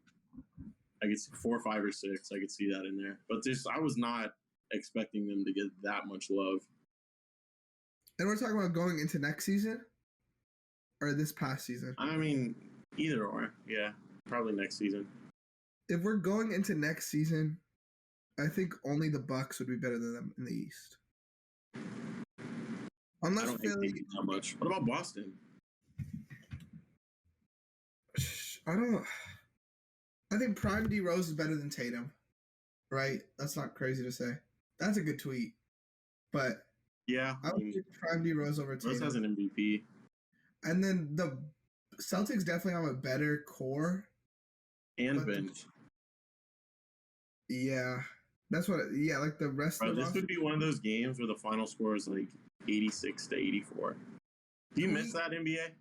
I could see 4, 5, or 6. I could see that in there. But I was not expecting them to get that much love. And we're talking about going into next season or this past season? I mean, either or. Yeah, probably next season. If we're going into next season, I think only the Bucks would be better than them in the East. Unless I don't Philly hate that much. What about Boston? I think Prime D Rose is better than Tatum. Right? That's not crazy to say. That's a good tweet. But yeah, I would pick Prime D Rose over Tatum. Rose has an MVP. And then the Celtics definitely have a better core. And bench. That's what. Like the rest of the this would be one of those games where the final score is like 86 to 84. Do you miss that NBA?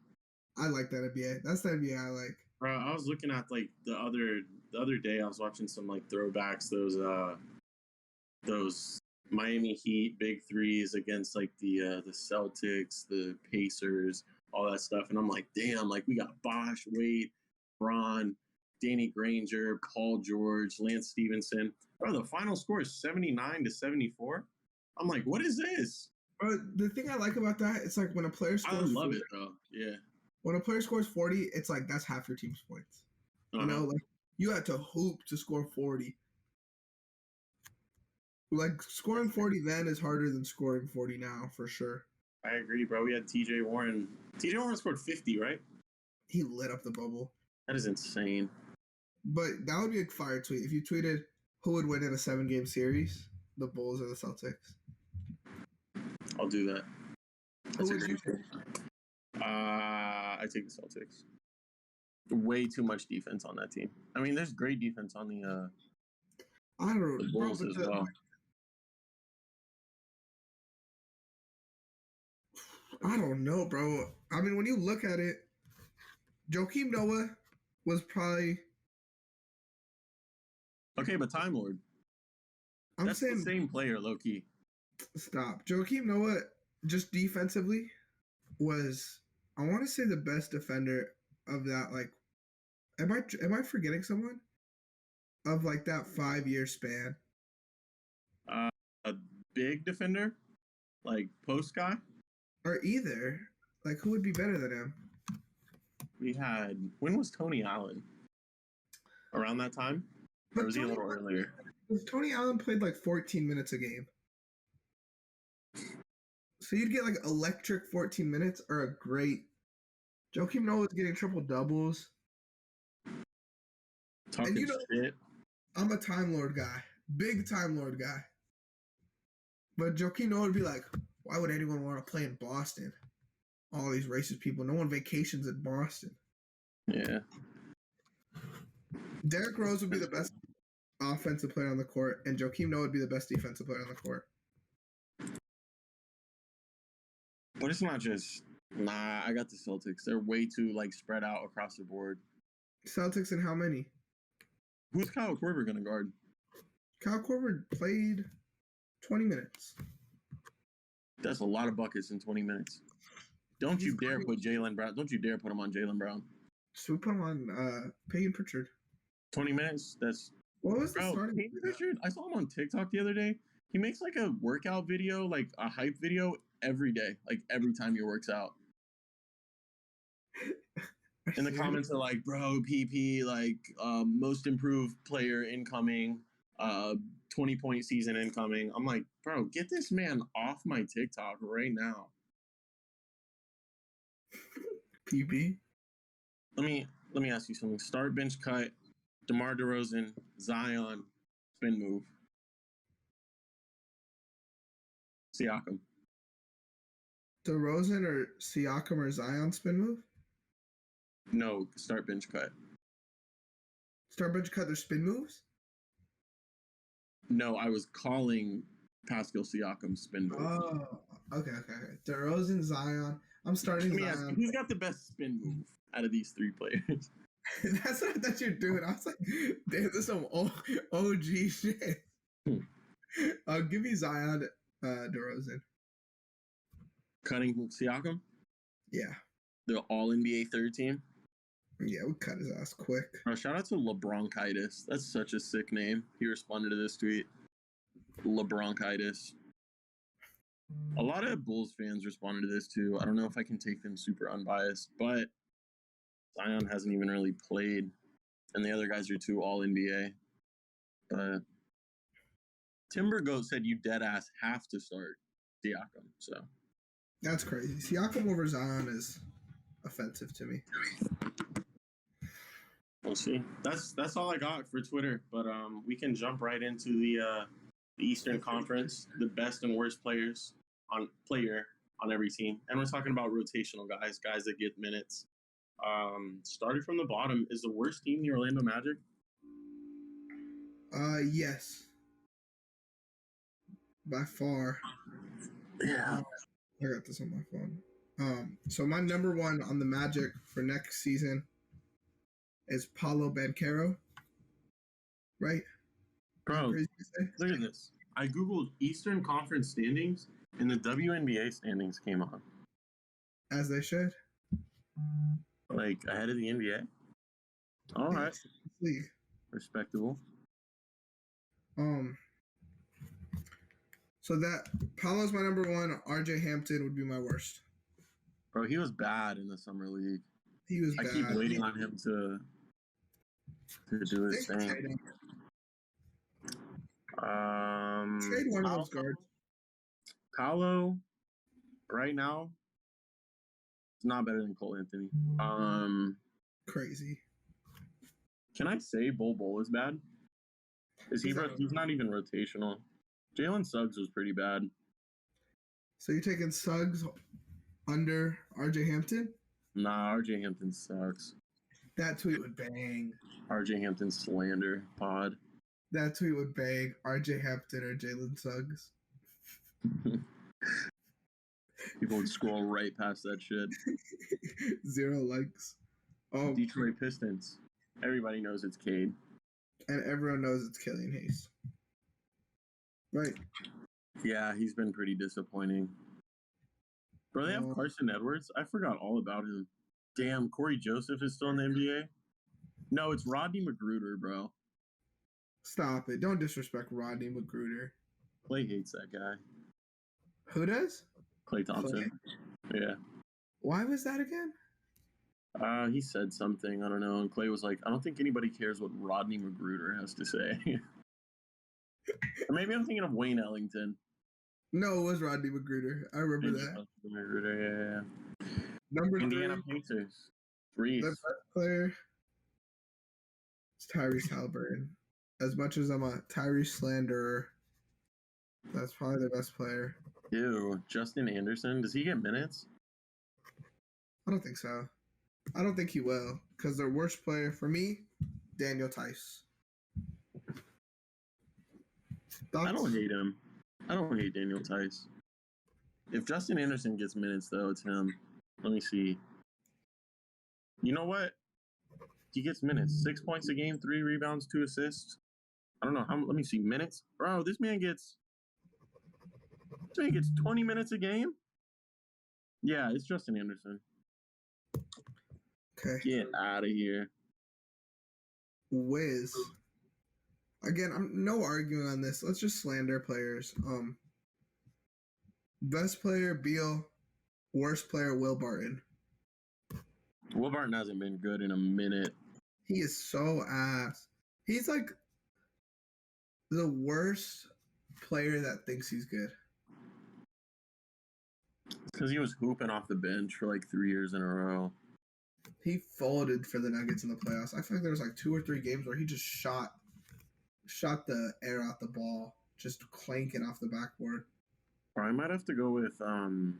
I like that NBA. That's the NBA I like. Bro, I was looking at like the other day. I was watching some like throwbacks. Those Miami Heat big threes against like the Celtics, the Pacers, all that stuff, and I'm like, damn, like we got Bosh, Wade, Braun, Danny Granger, Paul George, Lance Stevenson. Bro, the final score is 79 to 74. I'm like, what is this? Bro, the thing I like about that, it's like when a player scores. I love 40, it though. Yeah. When a player scores 40, it's like that's half your team's points. You know, like you had to hoop to score 40. Like scoring 40 then is harder than scoring 40 now, for sure. I agree, bro. We had TJ Warren. TJ Warren scored 50, right? He lit up the bubble. That is insane. But that would be a fire tweet. If you tweeted who would win in a 7-game series, the Bulls or the Celtics. I'll do that. Who would you pick? I take the Celtics. Way too much defense on that team. I mean, there's great defense on the Bulls as well. I don't know, bro. I mean, when you look at it, Joakim Noah was probably... Okay, but Time Lord. That's the same player, low-key. Stop. Joakim Noah, just defensively, was, I want to say, the best defender of that, like... Am I forgetting someone? Of, like, that 5-year span. A big defender? Like, post guy? Or either. Like, who would be better than him? When was Tony Allen? Around that time? Or was he a little earlier? Tony Allen played like 14 minutes a game. So you'd get like electric 14 minutes or a great... Joakim Noah was getting triple doubles. Talking shit. I'm a Time Lord guy. Big Time Lord guy. But Joakim Noah would be like, why would anyone want to play in Boston? All these racist people. No one vacations in Boston. Yeah. Derrick Rose would be the best offensive player on the court, and Joakim Noah would be the best defensive player on the court. But it's not just... Nah, I got the Celtics. They're way too, like, spread out across the board. Celtics and how many? Who's Kyle Korver going to guard? Kyle Korver played 20 minutes. That's a lot of buckets in 20 minutes. Don't you dare put Jaylen Brown. Don't you dare put him on Jaylen Brown. So we put him on Peyton Pritchard. 20 minutes? That's... What was the starting? Peyton Pritchard? I saw him on TikTok the other day. He makes like a workout video, like a hype video every day. Like every time he works out. And the comments are like, bro, PP, like most improved player incoming, 20-point season incoming. I'm like, bro, get this man off my TikTok right now. PP? Let me ask you something. Start, bench, cut, DeMar DeRozan, Zion, spin move. Siakam. DeRozan or Siakam or Zion spin move? No, start, bench, cut. Start, bench, cut their spin moves? No, I was calling Pascal Siakam spin move. Oh, okay. DeRozan, Zion. I'm starting Zion. Ask you, who's got the best spin move out of these three players? That's what I thought you were doing. I was like, damn, this is some OG shit. Give me Zion, DeRozan. Cutting Siakam? Yeah. The All-NBA third team? Yeah, we cut his ass quick. Shout out to LeBronchitis. That's such a sick name. He responded to this tweet. LeBronchitis. A lot of Bulls fans responded to this too. I don't know if I can take them super unbiased, but Zion hasn't even really played, and the other guys are two All NBA. But Timber Goat said you dead ass have to start Siakam. So that's crazy. Siakam over Zion is offensive to me. We'll see. That's all I got for Twitter. But we can jump right into the Eastern Conference, the best and worst player on every team, and we're talking about rotational guys that get minutes. Starting from the bottom, is the worst team the Orlando Magic? Yes, by far. Yeah, I got this on my phone. So my number one on the Magic for next season is Paolo Banchero. Right, bro. Look at this. I googled Eastern Conference standings, and the WNBA standings came on. As they should. Like ahead of the NBA. All right. League. Respectable. So that Paolo's my number one. RJ Hampton would be my worst. Bro, he was bad in the summer league. He was bad. I keep waiting on him to do his thing. Trade one of those guards. Paolo, right now, is not better than Cole Anthony. Crazy. Can I say Bol is bad? Is he? He's not even rotational. Jalen Suggs was pretty bad. So you're taking Suggs under RJ Hampton? Nah, RJ Hampton sucks. That tweet would bang. RJ Hampton slander pod. That tweet would bang. RJ Hampton or Jalen Suggs. People would scroll right past that shit. 0 likes. Oh, Detroit Pistons. Everybody knows it's Cade. And everyone knows it's Killian Hayes. Right. Yeah, he's been pretty disappointing. Bro, they have Carson Edwards. I forgot all about him. Damn, Corey Joseph is still in the NBA? No, it's Rodney McGruder, bro. Stop it. Don't disrespect Rodney McGruder. Clay hates that guy. Who does? Clay Thompson. Clay? Yeah. Why was that again? He said something. I don't know. And Clay was like, I don't think anybody cares what Rodney McGruder has to say. Or maybe I'm thinking of Wayne Ellington. No, it was Rodney McGruder. I remember that. McGruder, yeah. Number Indiana 3. Pacers. Reese. The best player is Tyrese Halliburton. As much as I'm a Tyrese slanderer, that's probably the best player. Ew, Justin Anderson. Does he get minutes? I don't think so. I don't think he will. Because their worst player, for me, Daniel Tice. I don't hate him. I don't hate Daniel Tice. If Justin Anderson gets minutes, though, it's him. Let me see. You know what? He gets minutes. 6 points a game, 3 rebounds, 2 assists. I don't know how. Let me see minutes, bro. This man gets 20 minutes a game. Yeah, it's Justin Anderson. Okay. Get out of here. Wiz. Again, I'm no arguing on this. Let's just slander players. Best player Beal, worst player Will Barton. Will Barton hasn't been good in a minute. He is so ass. He's like the worst player that thinks he's good. Because he was hooping off the bench for like 3 years in a row. He folded for the Nuggets in the playoffs. I feel like there was like 2 or 3 games where he just shot the air out the ball, just clanking off the backboard. Or I might have to go with the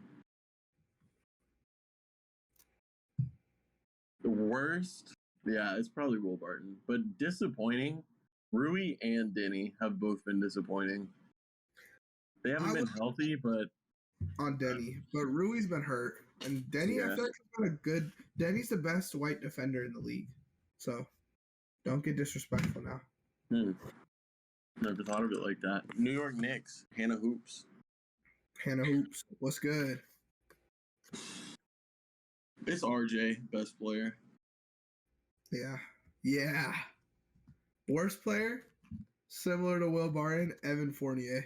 worst. Yeah, it's probably Will Barton. But disappointing, Rui and Denny have both been disappointing. They haven't been healthy, but on Denny. But Rui's been hurt. And Denny, I feel like he's been a good. Denny's the best white defender in the league. So don't get disrespectful now. Never thought of it like that. New York Knicks, Hannah Hoops. Hannah Hoops, what's good? It's RJ, best player. Yeah. Yeah. Worst player, similar to Will Barton, Evan Fournier.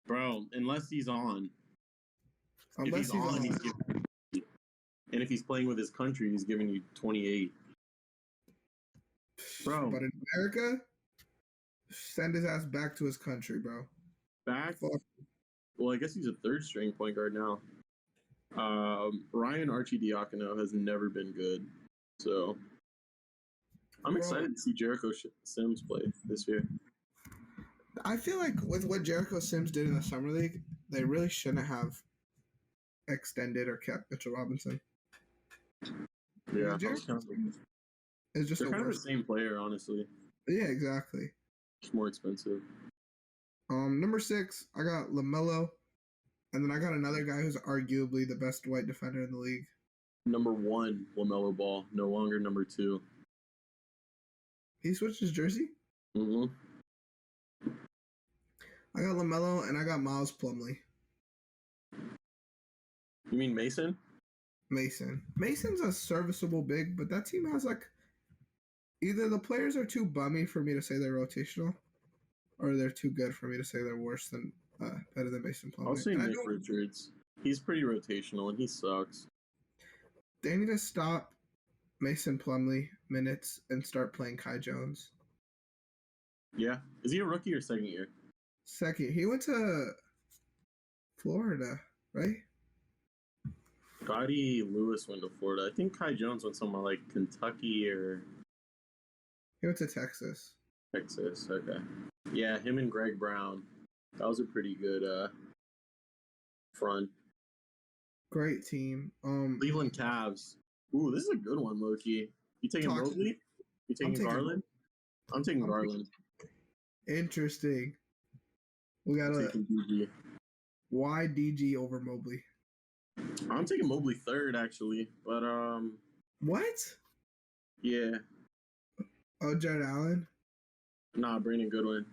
Bro, unless he's on. If Unless he's he's on, on. he's giving. And if he's playing with his country, he's giving you 28. Bro, But in America, send his ass back to his country, bro. back. Fuck. Well, I guess he's a third string point guard now. Ryan Archie-Diacono has never been good. So I'm excited to see Jericho Sims play this year. I feel like with what Jericho Sims did in the Summer League, they really shouldn't have extended or kept Mitchell Robinson. Yeah, Jericho is just they're a kind of the worst. same player, honestly. Yeah, exactly. It's more expensive. Number 6, I got LaMelo, and then I got another guy who's arguably the best white defender in the league. Number 1, LaMelo Ball, no longer number 2. He switched his jersey. Mm-hmm. I got LaMelo, and I got Miles Plumlee. You mean Mason? Mason's a serviceable big, but that team has like either the players are too bummy for me to say they're rotational, or they're too good for me to say they're worse than better than Mason Plumlee. I'll say Nick Richards. He's pretty rotational and he sucks. They need to stop Mason Plumlee minutes and start playing Kai Jones. Yeah. Is he a rookie or second year? Second. He went to Florida, right? Scotty Lewis went to Florida. I think Kai Jones went somewhere like Kentucky or He went to Texas. Texas. Okay. Yeah, him and Greg Brown. That was a pretty good front. Great team. Cleveland Cavs. Ooh, this is a good one, Loki. You taking Mobley? You taking Garland? I'm taking Garland. Interesting. We got DG. Why DG over Mobley? I'm taking Mobley third, actually, but What? yeah. Oh, Jared Allen. Nah, Brandon Goodwin.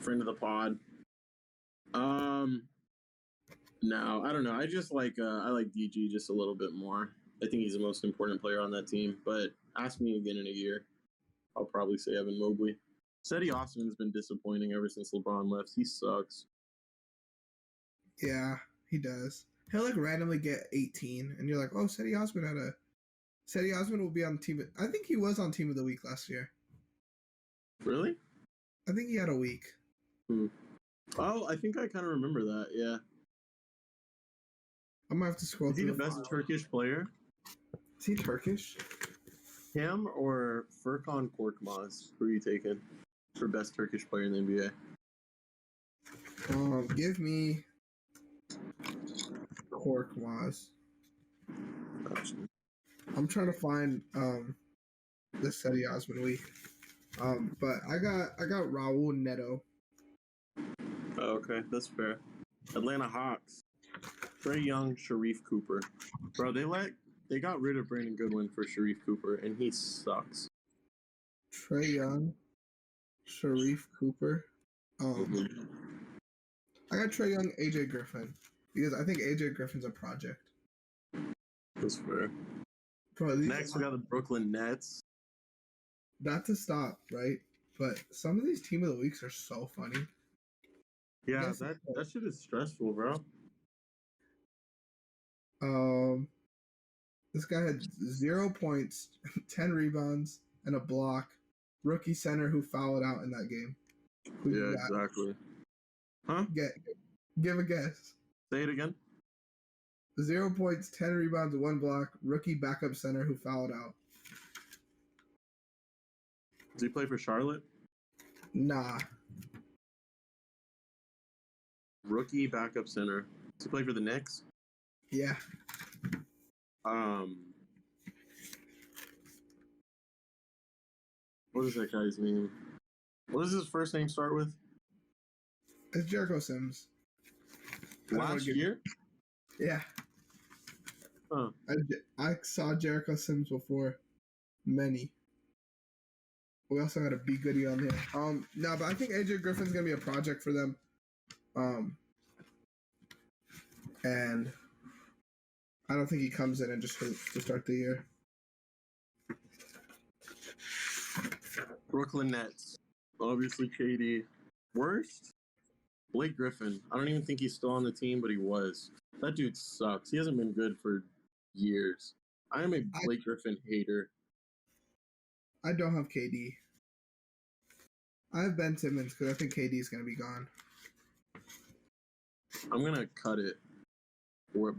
Friend of the pod. No, I don't know. I just like I like DG just a little bit more. I think he's the most important player on that team. But ask me again in a year, I'll probably say Evan Mobley. Cedi Osman's been disappointing ever since LeBron left. He sucks. Yeah, he does. He'll like randomly get 18, and you're like, oh, Cedi Osman will be on team. I think he was on Team of the Week last year. Really? I think he had a week. Oh, I think I kind of remember that. Yeah. I'm gonna have to scroll. Is he the best Turkish player? Is he Turkish? Him or Furkan Korkmaz? Who are you taking for best Turkish player in the NBA? Give me Korkmaz. Gotcha. I'm trying to find the Cedi Osman week. But I got Raul Neto. Oh, okay, that's fair. Atlanta Hawks. Trae Young, Sharif Cooper. Bro, they got rid of Brandon Goodwin for Sharif Cooper, and he sucks. Trae Young, Sharif Cooper. I got Trae Young, AJ Griffin, because I think AJ Griffin's a project. That's fair. Bro, next, we got the Brooklyn Nets. Not to stop, right? But some of these team of the weeks are so funny. Yeah, that shit is stressful, bro. This guy had 0 points, 10 rebounds, and a block. Rookie center who fouled out in that game. Yeah, exactly. Huh? Give a guess. Say it again. 0 points, 10 rebounds, 1 block. Rookie backup center who fouled out. Does he play for Charlotte? Nah. Rookie backup center. Does he play for the Knicks? Yeah. What is that guy's name? What does his first name start with? It's Jericho Sims. Last year? Yeah. Huh. I saw Jericho Sims before. Many. We also got a B Goodie on here. No, but I think AJ Griffin's gonna be a project for them. And I don't think he comes in and just hoops to start the year. Brooklyn Nets. Obviously, KD. Worst? Blake Griffin. I don't even think he's still on the team, but he was. That dude sucks. He hasn't been good for years. I am a Blake Griffin hater. I don't have KD. I have Ben Simmons because I think KD is going to be gone. I'm going to cut it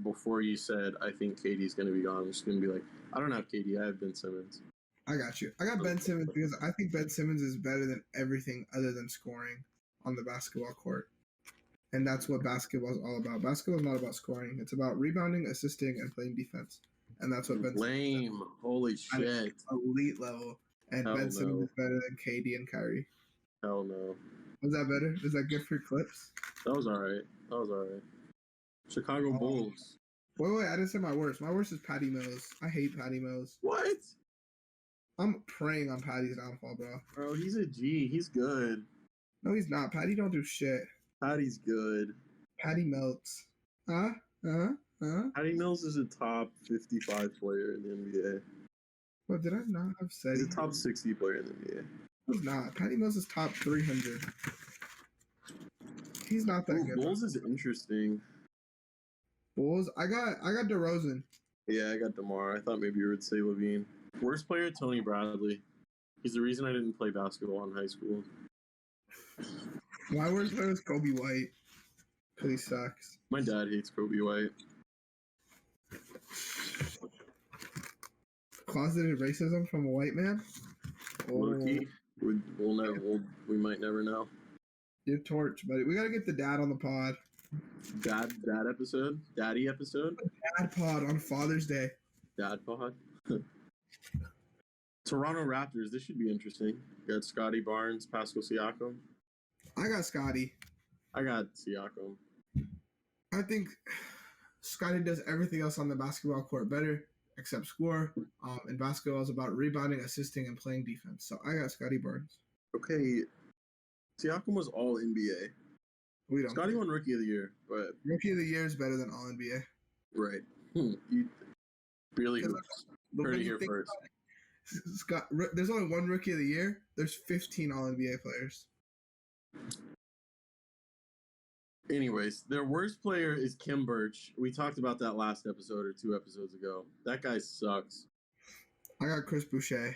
before you said, I think KD's going to be gone. I'm just going to be like, I don't have KD. I have Ben Simmons. I got you. I got Ben Simmons because I think Ben Simmons is better than everything other than scoring on the basketball court. And that's what basketball is all about. Basketball is not about scoring. It's about rebounding, assisting, and playing defense. And that's what Ben Lame. Simmons is. Holy shit. Elite level. And Hell Ben Simmons no. is better than KD and Kyrie. Hell no. Was that better? Is that good for clips? That was all right. Chicago Bulls. Wait, I didn't say my worst. My worst is Patty Mills. I hate Patty Mills. What? I'm preying on Patty's downfall, bro. Bro, he's a G. He's good. No, he's not. Patty don't do shit. Patty's good. Patty melts. Patty Mills is a top 55 player in the NBA. What did I not have said? He's a top 60 player in the NBA. He's not. Patty Mills is top 300. He's not that good. Bulls is interesting. Bulls. I got DeRozan. Yeah, I got DeMar. I thought maybe you would say Levine. Worst player, Tony Bradley. He's the reason I didn't play basketball in high school. My worst player is Kobe White. Because he sucks. My dad hates Kobe White. Closeted racism from a white man? Low-key. We might never know. Your torch, buddy. We got to get the dad on the pod. Dad episode? Daddy episode? Dad pod on Father's Day. Dad pod? Toronto Raptors. This should be interesting. You got Scotty Barnes, Pascal Siakam. I got Scotty. I got Siakam. I think Scotty does everything else on the basketball court better, except score. And basketball is about rebounding, assisting, and playing defense. So I got Scotty Barnes. Okay. Siakam was all NBA. We don't. Scotty won Rookie of the Year, but Rookie of the Year is better than all NBA. right. You really heard it here first. There's only one Rookie of the Year. There's 15 all NBA players. Anyways, their worst player is Kim Birch. We talked about that last episode or 2 episodes ago. That guy sucks. I got Chris Boucher.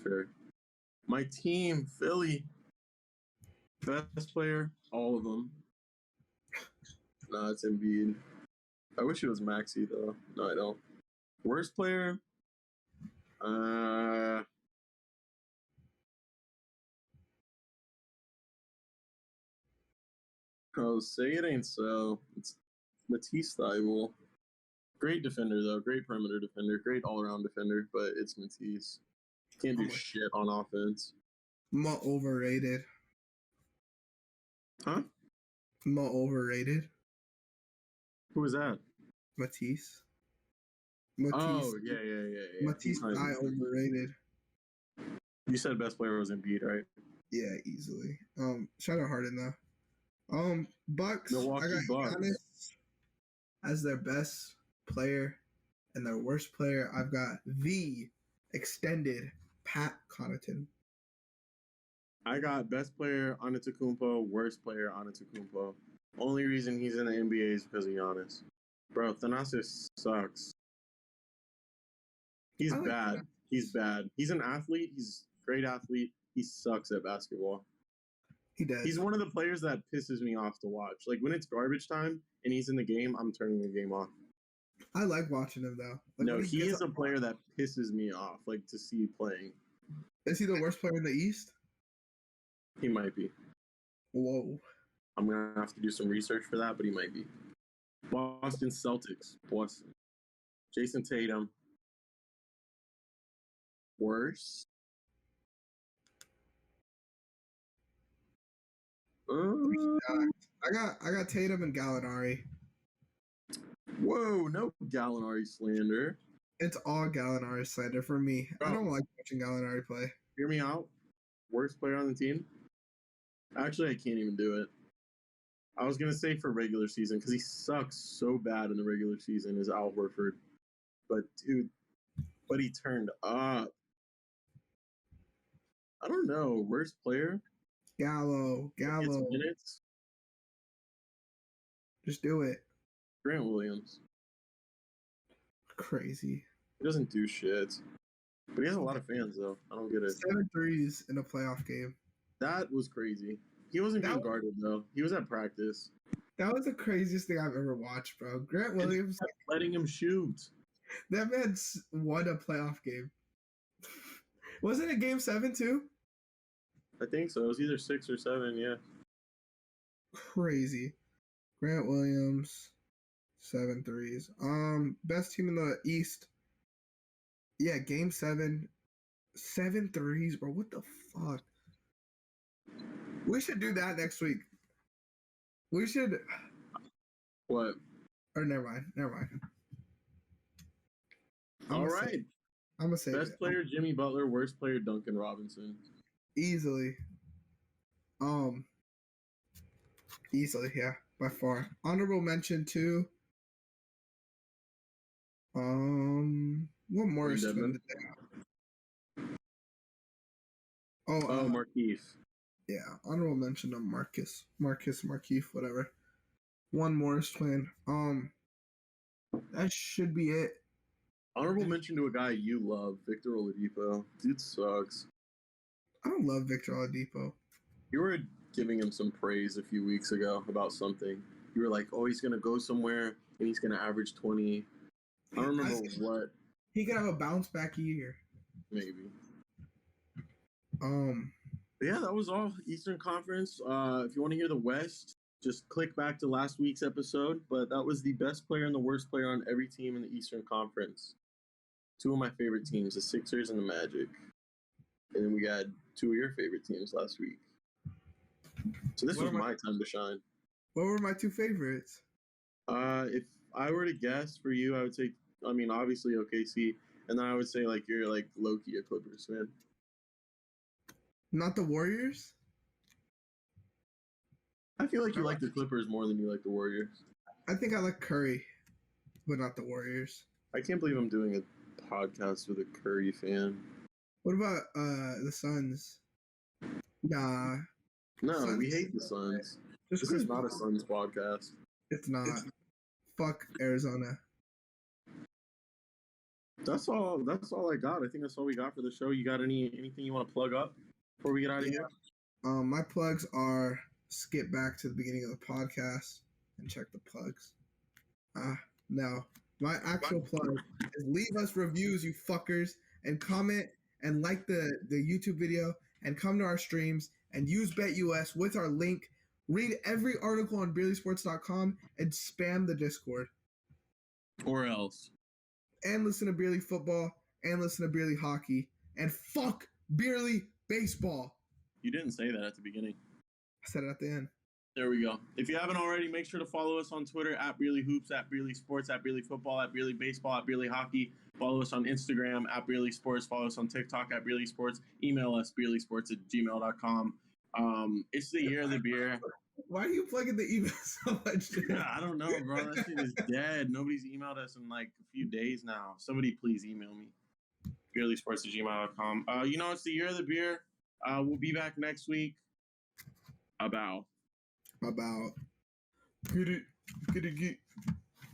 Sure. My team, Philly. Best player, all of them. No, it's Embiid. I wish it was Maxey, though. No, I don't. Worst player? Oh, say it ain't so. It's Matisse Thybulle. Great defender, though. Great perimeter defender. Great all-around defender, but it's Matisse. Can't do shit on offense. Mo overrated. Huh? Mo overrated. Who was that? Matisse. Oh, yeah. Matisse I overrated. You said best player was Embiid, right? Yeah, easily. Shout out Harden though. Bucks. Milwaukee I got Bucks. Giannis as their best player, and their worst player, I've got the extended Pat Connaughton. I got best player Antetokounmpo, worst player Antetokounmpo. Only reason he's in the NBA is because of Giannis. Bro, Thanasis sucks. He's bad. He's bad. He's an athlete. He's a great athlete. He sucks at basketball. He does. He's one of the players that pisses me off to watch. Like, when it's garbage time and he's in the game, I'm turning the game off. I like watching him, though. Like, no, he is a player that pisses me off, like, to see playing. Is he the worst player in the East? He might be. Whoa. I'm going to have to do some research for that, but he might be. Boston Celtics. Boston. Jason Tatum. Worse? I got Tatum and Gallinari. Whoa, no Gallinari slander. It's all Gallinari slander for me. I don't like watching Gallinari play. Hear me out. Worst player on the team? Actually, I can't even do it. I was gonna say for regular season because he sucks so bad in the regular season is Al Horford, but dude, but he turned up. I don't know. Worst player? Gallo. Gets minutes? Just do it. Grant Williams. Crazy. He doesn't do shit. But he has a lot of fans, though. I don't get it. 7 threes in a playoff game. That was crazy. He wasn't being guarded, though. He was at practice. That was the craziest thing I've ever watched, bro. Grant Williams. Letting him shoot. That man won a playoff game. Wasn't it game 7, too? I think so. It was either 6 or 7, yeah. Crazy. Grant Williams, 7 threes. Best team in the East. Yeah, game 7. 7 threes, bro. What the fuck? We should do that next week. We should. What? Or never mind. All right. I'm gonna say best player Jimmy Butler, worst player Duncan Robinson. Easily. Easily, yeah, by far. Honorable mention too. What more is twin did they have? Markieff. Yeah, honorable mention of Markieff, whatever. One Morris twin. That should be it. Honorable mention to a guy you love, Victor Oladipo. Dude sucks. I don't love Victor Oladipo. You were giving him some praise a few weeks ago about something. You were like, "Oh, he's gonna go somewhere and he's gonna average 20." I don't remember what. He could have a bounce back year. Maybe. But yeah, that was all Eastern Conference. If you want to hear the West, just click back to last week's episode. But that was the best player and the worst player on every team in the Eastern Conference. 2 of my favorite teams, the Sixers and the Magic. And then we got 2 of your favorite teams last week. So this was my time to shine. What were my 2 favorites? If I were to guess for you, I would say, obviously OKC. And then I would say, you're, low-key a Clippers fan. Not the Warriors? I feel like you like the Clippers more than you like the Warriors. I think I like Curry, but not the Warriors. I can't believe I'm doing a podcast with a Curry fan. What about the Suns? Nah. No, Suns. We hate the Suns. This is not a Suns podcast. It's not. Fuck Arizona. That's all I got. I think that's all we got for the show. You got anything you want to plug up before we get out of here? My plugs are skip back to the beginning of the podcast and check the plugs. No. My actual plug is leave us reviews, you fuckers, and comment and like the YouTube video and come to our streams and use BetUS with our link. Read every article on BeerlySports.com and spam the Discord. Or else. And listen to Beerly Football and listen to Beerly Hockey. And fuck Beerly Baseball. You didn't say that at the beginning. I said it at the end. There we go. If you haven't already, make sure to follow us on Twitter at Beerly Hoops, at Beerly Sports, at Beerly Football, at Beerly Baseball, at Beerly Hockey. Follow us on Instagram at Beerly Sports. Follow us on TikTok at Beerly Sports. Email us beerlysports@gmail.com. It's the year of the beer. Why are you plugging the email so much? Yeah, I don't know, bro. That shit is dead. Nobody's emailed us in a few days now. Somebody please email me. beerlysports@gmail.com. It's the year of the beer. We'll be back next week. About. Get it.